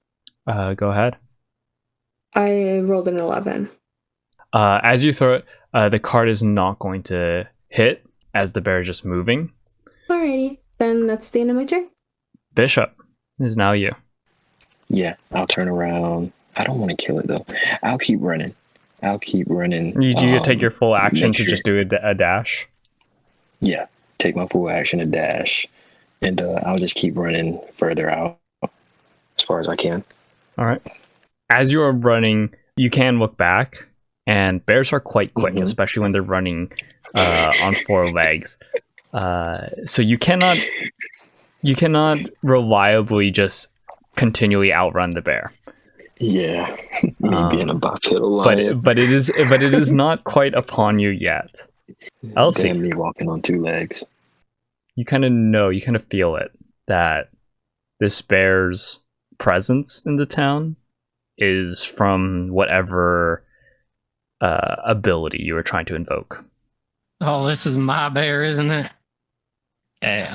[SPEAKER 2] Go ahead.
[SPEAKER 5] I rolled an 11.
[SPEAKER 2] As you throw it, the card is not going to hit as the bear is just moving.
[SPEAKER 5] Alrighty, then that's the end of my turn.
[SPEAKER 2] Bishop, it is now you.
[SPEAKER 3] Yeah, I'll turn around. I don't want to kill it though. I'll keep running.
[SPEAKER 2] You take your full action
[SPEAKER 3] make
[SPEAKER 2] to
[SPEAKER 3] sure-
[SPEAKER 2] just do a dash.
[SPEAKER 3] Yeah, take my full action and dash, and I'll just keep running further out as far as I can.
[SPEAKER 2] All right. As you are running, you can look back, and bears are quite quick,
[SPEAKER 3] Mhm.
[SPEAKER 2] especially when they're running on 4 legs. So you cannot reliably just continually outrun the bear.
[SPEAKER 3] Yeah, me being a bipedal lion.
[SPEAKER 2] But it is not quite upon you yet. Elsie,
[SPEAKER 3] Damn me walking on 2 legs.
[SPEAKER 2] you kind of feel it, that this bear's presence in the town is from whatever ability you were trying to invoke.
[SPEAKER 4] Oh, this is my bear, isn't it? Okay,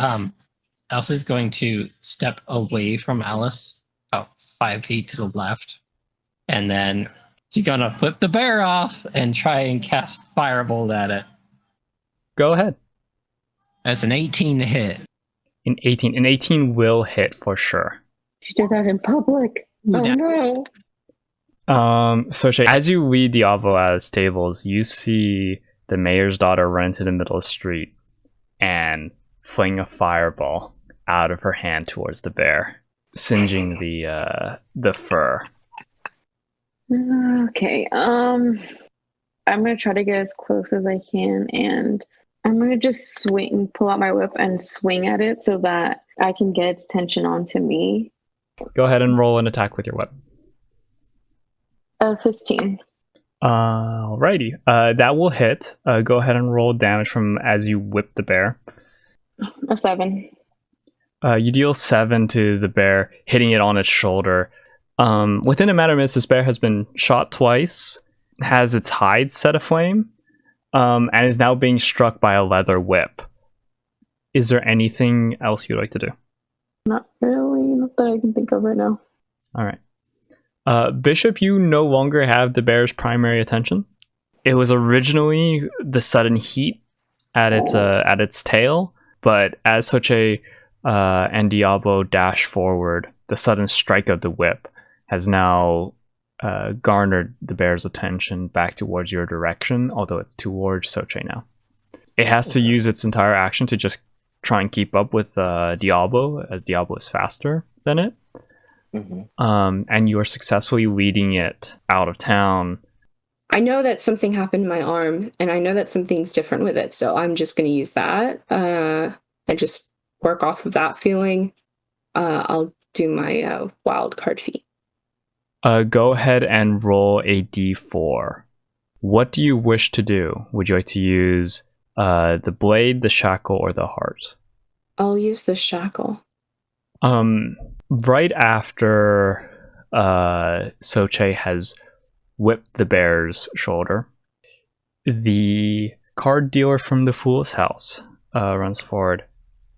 [SPEAKER 4] Elsie's going to step away from Alice, about 5 feet to the left, and then she's gonna flip the bear off and try and cast Firebolt at it.
[SPEAKER 2] Go ahead.
[SPEAKER 4] That's an 18 to hit.
[SPEAKER 2] An 18 will hit for sure.
[SPEAKER 1] She did that in public. Oh
[SPEAKER 4] Yeah.
[SPEAKER 1] no.
[SPEAKER 2] So Shay, as you lead Diablo out of stables, you see the mayor's daughter run into the middle of the street and fling a fireball out of her hand towards the bear, singeing the fur.
[SPEAKER 1] Okay. I'm gonna try to get as close as I can, and I'm gonna just pull out my whip and swing at it so that I can get its tension onto me.
[SPEAKER 2] Go ahead and roll an attack with your weapon.
[SPEAKER 1] 15.
[SPEAKER 2] Alrighty. That will hit. Go ahead and roll damage from as you whip the bear.
[SPEAKER 1] A 7.
[SPEAKER 2] You deal 7 to the bear, hitting it on its shoulder. Within a matter of minutes, this bear has been shot twice, has its hide set aflame, and is now being struck by a leather whip. Is there anything else you'd like to do?
[SPEAKER 1] Not really. Not that I can think of right now.
[SPEAKER 2] All right. Bishop, you no longer have the bear's primary attention. It was originally the sudden heat at its tail, but as Soche and Diablo dash forward, the sudden strike of the whip has now garnered the bear's attention back towards your direction, although it's towards Soche now. It has to use its entire action to just try and keep up with Diablo, as Diablo is faster than it.
[SPEAKER 3] Mm-hmm.
[SPEAKER 2] And you are successfully leading it out of town.
[SPEAKER 5] I know that something happened in my arm, and I know that something's different with it, so I'm just going to use that and just work off of that feeling. I'll do my wild card feat.
[SPEAKER 2] Go ahead and roll a d4. What do you wish to do? Would you like to use the blade, the shackle, or the heart?
[SPEAKER 5] I'll use the shackle.
[SPEAKER 2] Right after Soche has whipped the bear's shoulder, the card dealer from the Fool's House runs forward,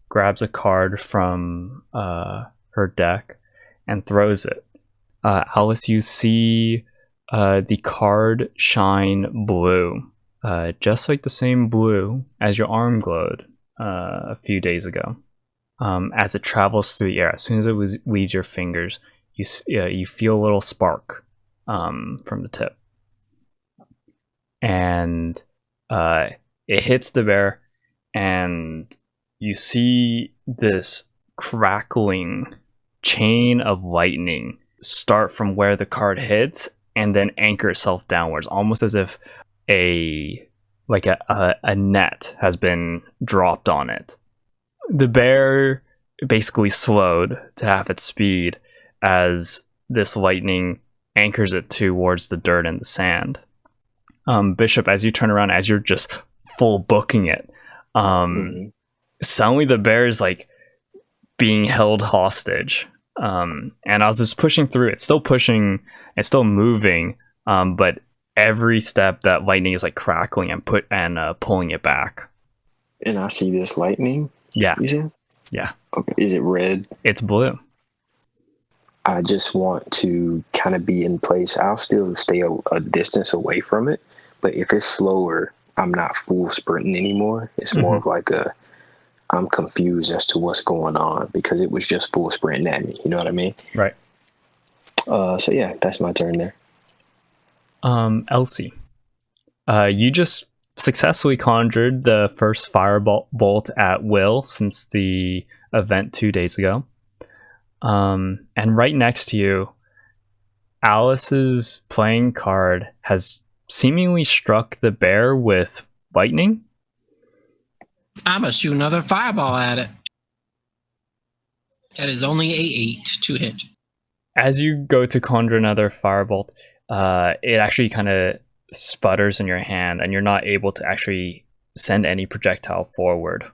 [SPEAKER 2] grabs a card from her deck, and throws it. Alice, you see the card shine blue, just like the same blue as your arm glowed a few days ago. As it travels through the air, as soon as it leaves your fingers, you feel a little spark from the tip. And it hits the bear, and you see this crackling chain of lightning start from where the card hits and then anchor itself downwards, almost as if a net has been dropped on it. The bear basically slowed to half its speed as this lightning anchors it towards the dirt and the sand. Bishop, as you turn around, as you're just full booking it, suddenly the bear is like being held hostage. And as it's pushing through, it's still pushing, it's still moving, but every step that lightning is like crackling and pulling it back.
[SPEAKER 3] And I see this lightning.
[SPEAKER 2] Yeah.
[SPEAKER 3] You said?
[SPEAKER 2] Yeah.
[SPEAKER 3] Okay. Is it red?
[SPEAKER 2] It's blue.
[SPEAKER 3] I just want to kind of be in place. I'll still stay a distance away from it, but if it's slower, I'm not full sprinting anymore. It's more of like I'm confused as to what's going on because it was just full sprinting at me. You know what I mean?
[SPEAKER 2] Right.
[SPEAKER 3] So yeah, that's my turn there.
[SPEAKER 2] Elsie, you just successfully conjured the first firebolt at will since the event 2 days ago. And right next to you, Alice's playing card has seemingly struck the bear with lightning.
[SPEAKER 4] I'm gonna shoot another fireball at it. That is only a 8 to hit.
[SPEAKER 2] As you go to conjure another firebolt, it actually kind of sputters in your hand, and you're not able to actually send any projectile forward.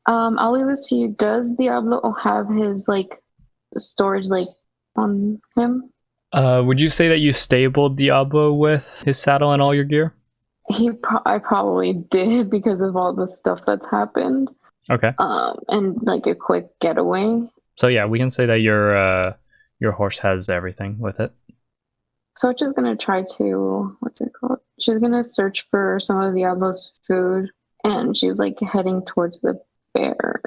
[SPEAKER 1] I'll leave this to you. Does Diablo have his storage on him?
[SPEAKER 2] Would you say that you stabled Diablo with his saddle and all your gear?
[SPEAKER 1] I probably did because of all the stuff that's happened.
[SPEAKER 2] Okay.
[SPEAKER 1] And a quick getaway.
[SPEAKER 2] So yeah, we can say that your horse has everything with it.
[SPEAKER 1] So she's gonna try to she's gonna search for some of Diablo's food, and she's heading towards the bear,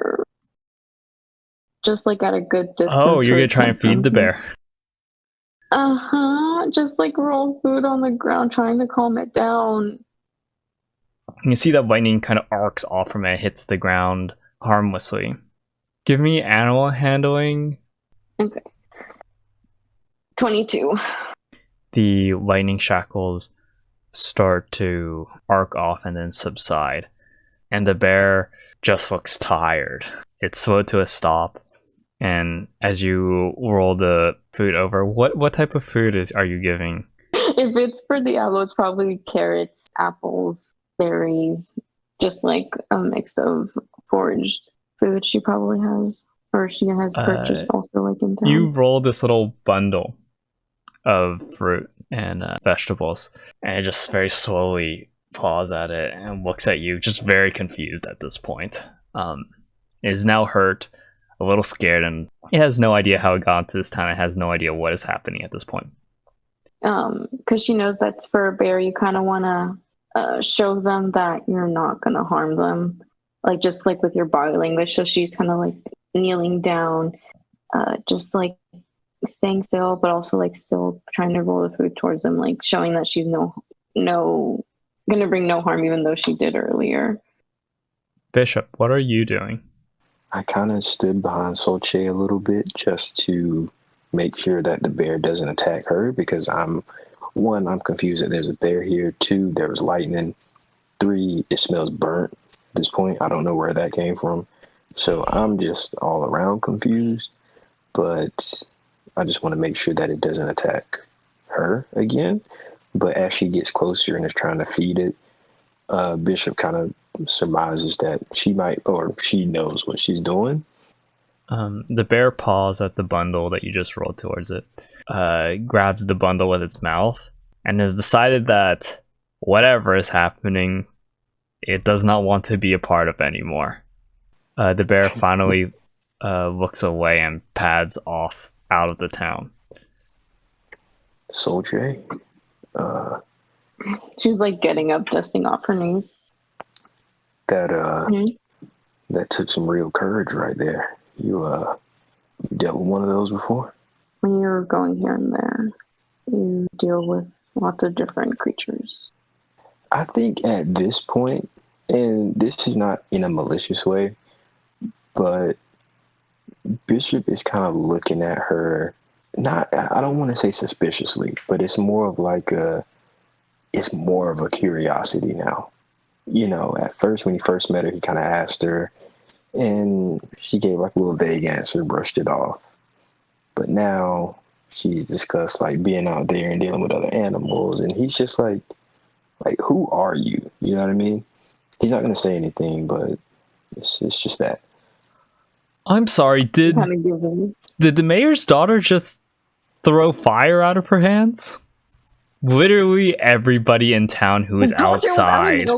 [SPEAKER 1] just at a good distance.
[SPEAKER 2] Oh, you're gonna try and feed the bear.
[SPEAKER 1] Just roll food on the ground, trying to calm it down.
[SPEAKER 2] You can see that lightning kind of arcs off from it, hits the ground harmlessly. Give me animal handling.
[SPEAKER 1] Okay. 22.
[SPEAKER 2] The lightning shackles start to arc off and then subside, and the bear just looks tired. It's slowed to a stop, and as you roll the food over, what type of food are you giving?
[SPEAKER 1] If it's for Diablo, it's probably carrots, apples, berries, just a mix of foraged food she probably has, or she has purchased also in town.
[SPEAKER 2] You roll this little bundle of fruit and vegetables, and it just very slowly paws at it and looks at you, just very confused at this point. It is now hurt, a little scared, and it has no idea how it got into this town. It has no idea what is happening at this point.
[SPEAKER 1] Because she knows that's for a bear, you kind of want to show them that you're not going to harm them, just with your body language. So she's kind of kneeling down, just staying still, but also still trying to roll the food towards them, showing that she's no gonna bring no harm, even though she did earlier.
[SPEAKER 2] Bishop, what are you doing?
[SPEAKER 3] I kind of stood behind Solche a little bit just to make sure that the bear doesn't attack her, because I'm confused that there's a bear here. 2, there was lightning. 3, it smells burnt at this point. I don't know where that came from. So I'm just all around confused, but I just want to make sure that it doesn't attack her again. But as she gets closer and is trying to feed it, Bishop kind of surmises that she might, or she knows what she's doing.
[SPEAKER 2] The bear paws at the bundle that you just rolled towards it, grabs the bundle with its mouth, and has decided that whatever is happening, it does not want to be a part of anymore. The bear finally looks away and pads off out of the town.
[SPEAKER 3] Soldier,
[SPEAKER 1] She's like getting up, dusting off her knees.
[SPEAKER 3] that took some real courage right there. You dealt with one of those before?
[SPEAKER 1] When you're going here and there, you deal with lots of different creatures.
[SPEAKER 3] I think at this point, and this is not in a malicious way, but Bishop is kind of looking at her, I don't want to say suspiciously, but it's more of a curiosity now. You know, at first when he first met her, he kind of asked her, and she gave like a little vague answer, brushed it off. But now she's discussed like being out there and dealing with other animals, and he's just like who are you? You know what I mean? He's not going to say anything, but it's just that.
[SPEAKER 2] I'm sorry, did the mayor's daughter just throw fire out of her hands? Literally everybody in town who is outside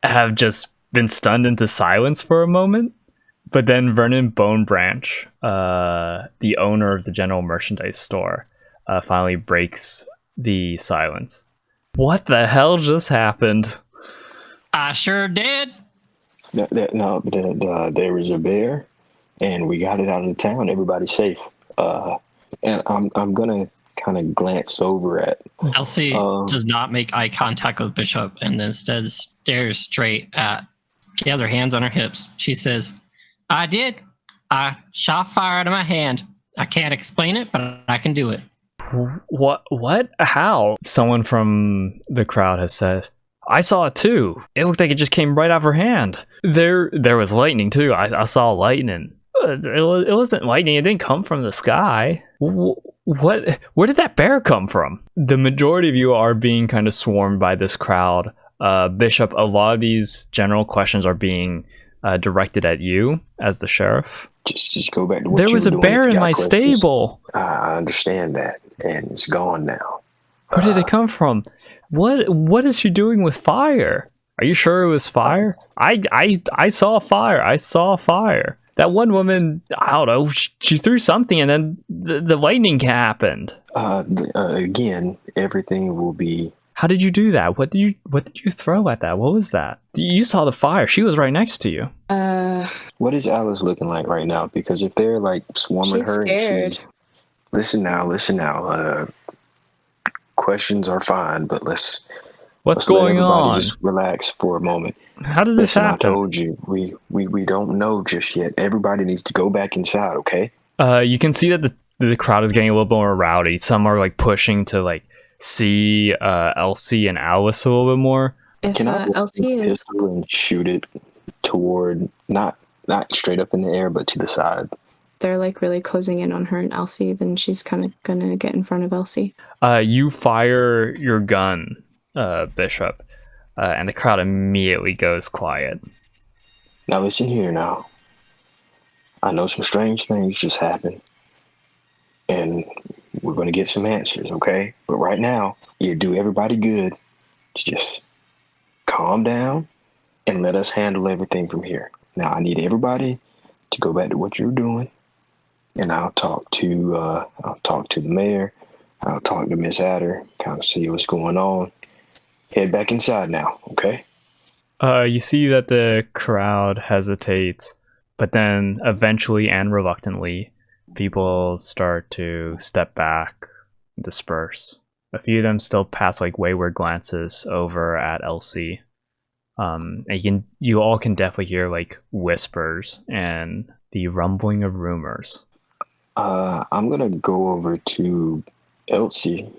[SPEAKER 2] have just been stunned into silence for a moment. But then Vernon Bonebranch, the owner of the general merchandise store, finally breaks the silence. What the hell just happened?
[SPEAKER 4] I sure did.
[SPEAKER 3] There was a bear, and we got it out of the town. Everybody's safe. And I'm gonna kind of glance over at
[SPEAKER 4] Elsie. Does not make eye contact with Bishop, and instead stares straight at. She has her hands on her hips. She says, "I did. I shot fire out of my hand. I can't explain it, but I can do it."
[SPEAKER 2] What? How? Someone from the crowd has said, I saw it too. It looked like it just came right out of her hand. There was lightning too. I saw lightning. It wasn't lightning. It didn't come from the sky. What? Where did that bear come from? The majority of you are being kind of swarmed by this crowd. Bishop, a lot of these general questions are being directed at you as the sheriff.
[SPEAKER 3] Just go back to what
[SPEAKER 2] there
[SPEAKER 3] you
[SPEAKER 2] was
[SPEAKER 3] were
[SPEAKER 2] a
[SPEAKER 3] doing.
[SPEAKER 2] bear in my
[SPEAKER 3] Questions.
[SPEAKER 2] stable.
[SPEAKER 3] I understand that, and it's gone now.
[SPEAKER 2] Where did it come from? What is she doing with fire? Are you sure it was fire? I saw fire. I saw fire. That one woman, I don't know, she threw something and then the lightning happened.
[SPEAKER 3] Again, everything will be.
[SPEAKER 2] How did you do that? What did you throw at that? What was that? You saw the fire. She was right next to you.
[SPEAKER 3] What is Alice looking like right now? Because if they're like swarming
[SPEAKER 5] She's
[SPEAKER 3] her,
[SPEAKER 5] scared.
[SPEAKER 3] and listen now. Questions are fine, but let's
[SPEAKER 2] going
[SPEAKER 3] let everybody
[SPEAKER 2] on?
[SPEAKER 3] just relax for a moment.
[SPEAKER 2] How did this
[SPEAKER 3] Listen,
[SPEAKER 2] happen?
[SPEAKER 3] I told you, we don't know just yet. Everybody needs to go back inside, okay?
[SPEAKER 2] You can see that the crowd is getting a little bit more rowdy. Some are like pushing to like see Elsie and Alice a little bit more.
[SPEAKER 5] If
[SPEAKER 3] Can I
[SPEAKER 5] Elsie is,
[SPEAKER 3] pistol and shoot it toward not straight up in the air, but to the side?
[SPEAKER 5] they're like really closing in on her and Elsie, then she's kind of gonna get in front of Elsie.
[SPEAKER 2] You fire your gun, Bishop, and the crowd immediately goes quiet.
[SPEAKER 3] Now listen here now. I know some strange things just happened, and we're going to get some answers, okay? But right now, you do everybody good to just calm down and let us handle everything from here. Now, I need everybody to go back to what you're doing, and I'll talk to the mayor. I'll talk to Miss Adder, kind of see what's going on. Head back inside now, okay?
[SPEAKER 2] You see that the crowd hesitates, but then eventually and reluctantly, people start to step back, disperse. A few of them still pass like wayward glances over at Elsie. And you all can definitely hear like whispers and the rumbling of rumors.
[SPEAKER 3] I'm gonna go over to Elsie.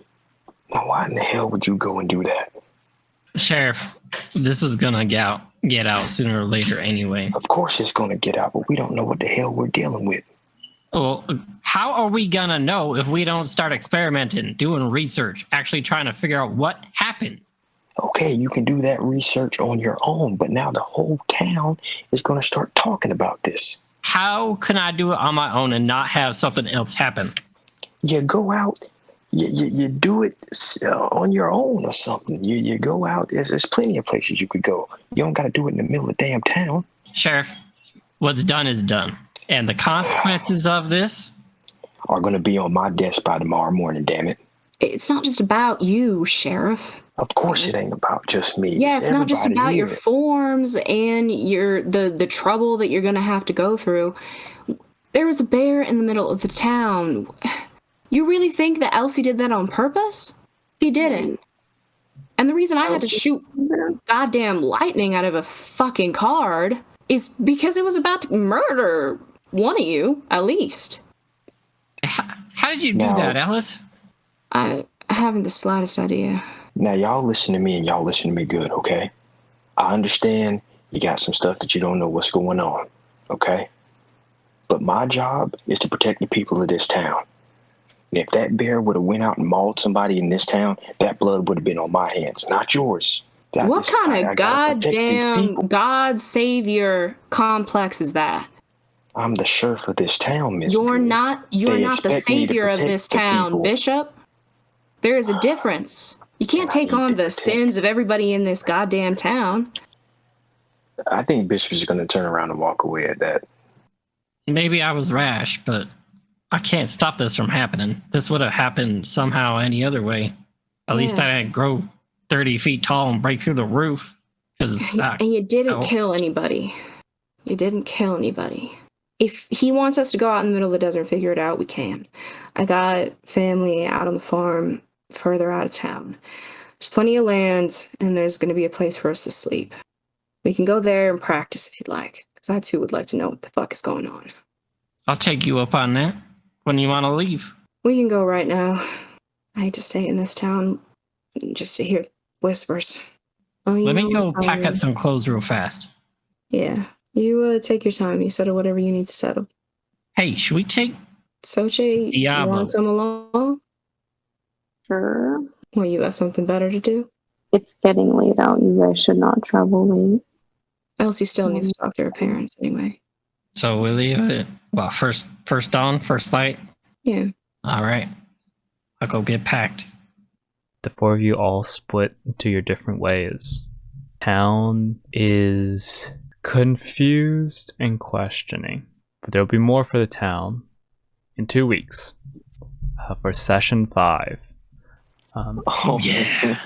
[SPEAKER 3] Now, why in the hell would you go and do that?
[SPEAKER 4] Sheriff, this is gonna get out get out sooner or later anyway.
[SPEAKER 3] Of course it's gonna get out, but we don't know what the hell we're dealing with.
[SPEAKER 4] Well, how are we gonna know if we don't start experimenting, doing research, actually trying to figure out what happened?
[SPEAKER 3] Okay, you can do that research on your own, but now the whole town is gonna start talking about this.
[SPEAKER 4] How can I do it on my own and not have something else happen?
[SPEAKER 3] You go out, you do it on your own or something. You go out. There's plenty of places you could go. You don't got to do it in the middle of damn town.
[SPEAKER 4] Sheriff, what's done is done. And the consequences of this
[SPEAKER 3] are going to be on my desk by tomorrow morning, damn it.
[SPEAKER 5] It's not just about you, Sheriff.
[SPEAKER 3] Of course it ain't about just me.
[SPEAKER 5] Yeah, it's not just about your
[SPEAKER 3] here.
[SPEAKER 5] forms and the trouble that you're gonna have to go through. There was a bear in the middle of the town. You really think that Elsie did that on purpose? He didn't. And the reason I had to shoot goddamn lightning out of a fucking card is because it was about to murder one of you, at least.
[SPEAKER 4] How did you do that, Alice?
[SPEAKER 5] I haven't the slightest idea.
[SPEAKER 3] Now, y'all listen to me and y'all listen to me good, okay? I understand you got some stuff that you don't know what's going on, okay? But my job is to protect the people of this town. And if that bear would have went out and mauled somebody in this town, that blood would have been on my hands, not yours.
[SPEAKER 5] What kind of goddamn God Savior complex is that?
[SPEAKER 3] I'm the sheriff of this town, Miss.
[SPEAKER 5] You're not the savior of this town, Bishop. There is a difference. You can't take on the sins of everybody in this goddamn town.
[SPEAKER 3] I think Bishop is going to turn around and walk away at that.
[SPEAKER 4] Maybe I was rash, but I can't stop this from happening. This would have happened somehow any other way. At least I didn't grow 30 feet tall and break through the roof. And
[SPEAKER 5] you didn't kill anybody. You didn't kill anybody. If he wants us to go out in the middle of the desert and figure it out, we can. I got family out on the farm further out of town. There's plenty of land, and there's going to be a place for us to sleep. We can go there and practice if you'd like, because I too would like to know what the fuck is going on.
[SPEAKER 4] I'll take you up on that. When you want to leave?
[SPEAKER 5] We can go right now. I hate to stay in this town just to hear whispers.
[SPEAKER 4] Let me go pack up some clothes real fast.
[SPEAKER 5] Yeah. You take your time. You settle whatever you need to settle.
[SPEAKER 4] Hey, should we take
[SPEAKER 5] Soche, you want to come along?
[SPEAKER 1] Sure.
[SPEAKER 5] Well, you got something better to do?
[SPEAKER 1] It's getting late out. You guys should not travel late.
[SPEAKER 5] Elsie still needs to talk to her parents anyway.
[SPEAKER 4] So we leave it, well, first dawn, first light?
[SPEAKER 5] Yeah.
[SPEAKER 4] All right. I'll go get packed.
[SPEAKER 2] The four of you all split into your different ways. Town is confused and questioning, but there'll be more for the town in 2 weeks for session 5.
[SPEAKER 4] Oh yeah.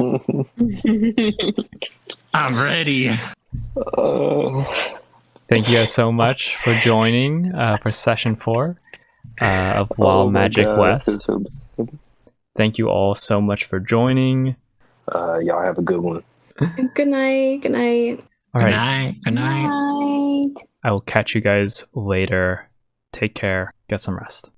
[SPEAKER 4] I'm ready.
[SPEAKER 2] Thank you guys so much for joining for session 4 of Wild Magic West. Thank you all so much for joining.
[SPEAKER 3] Y'all have a good one.
[SPEAKER 5] Good night. Good night.
[SPEAKER 2] All right.
[SPEAKER 4] Good night.
[SPEAKER 1] Night.
[SPEAKER 2] I will catch you guys later. Take care. Get some rest.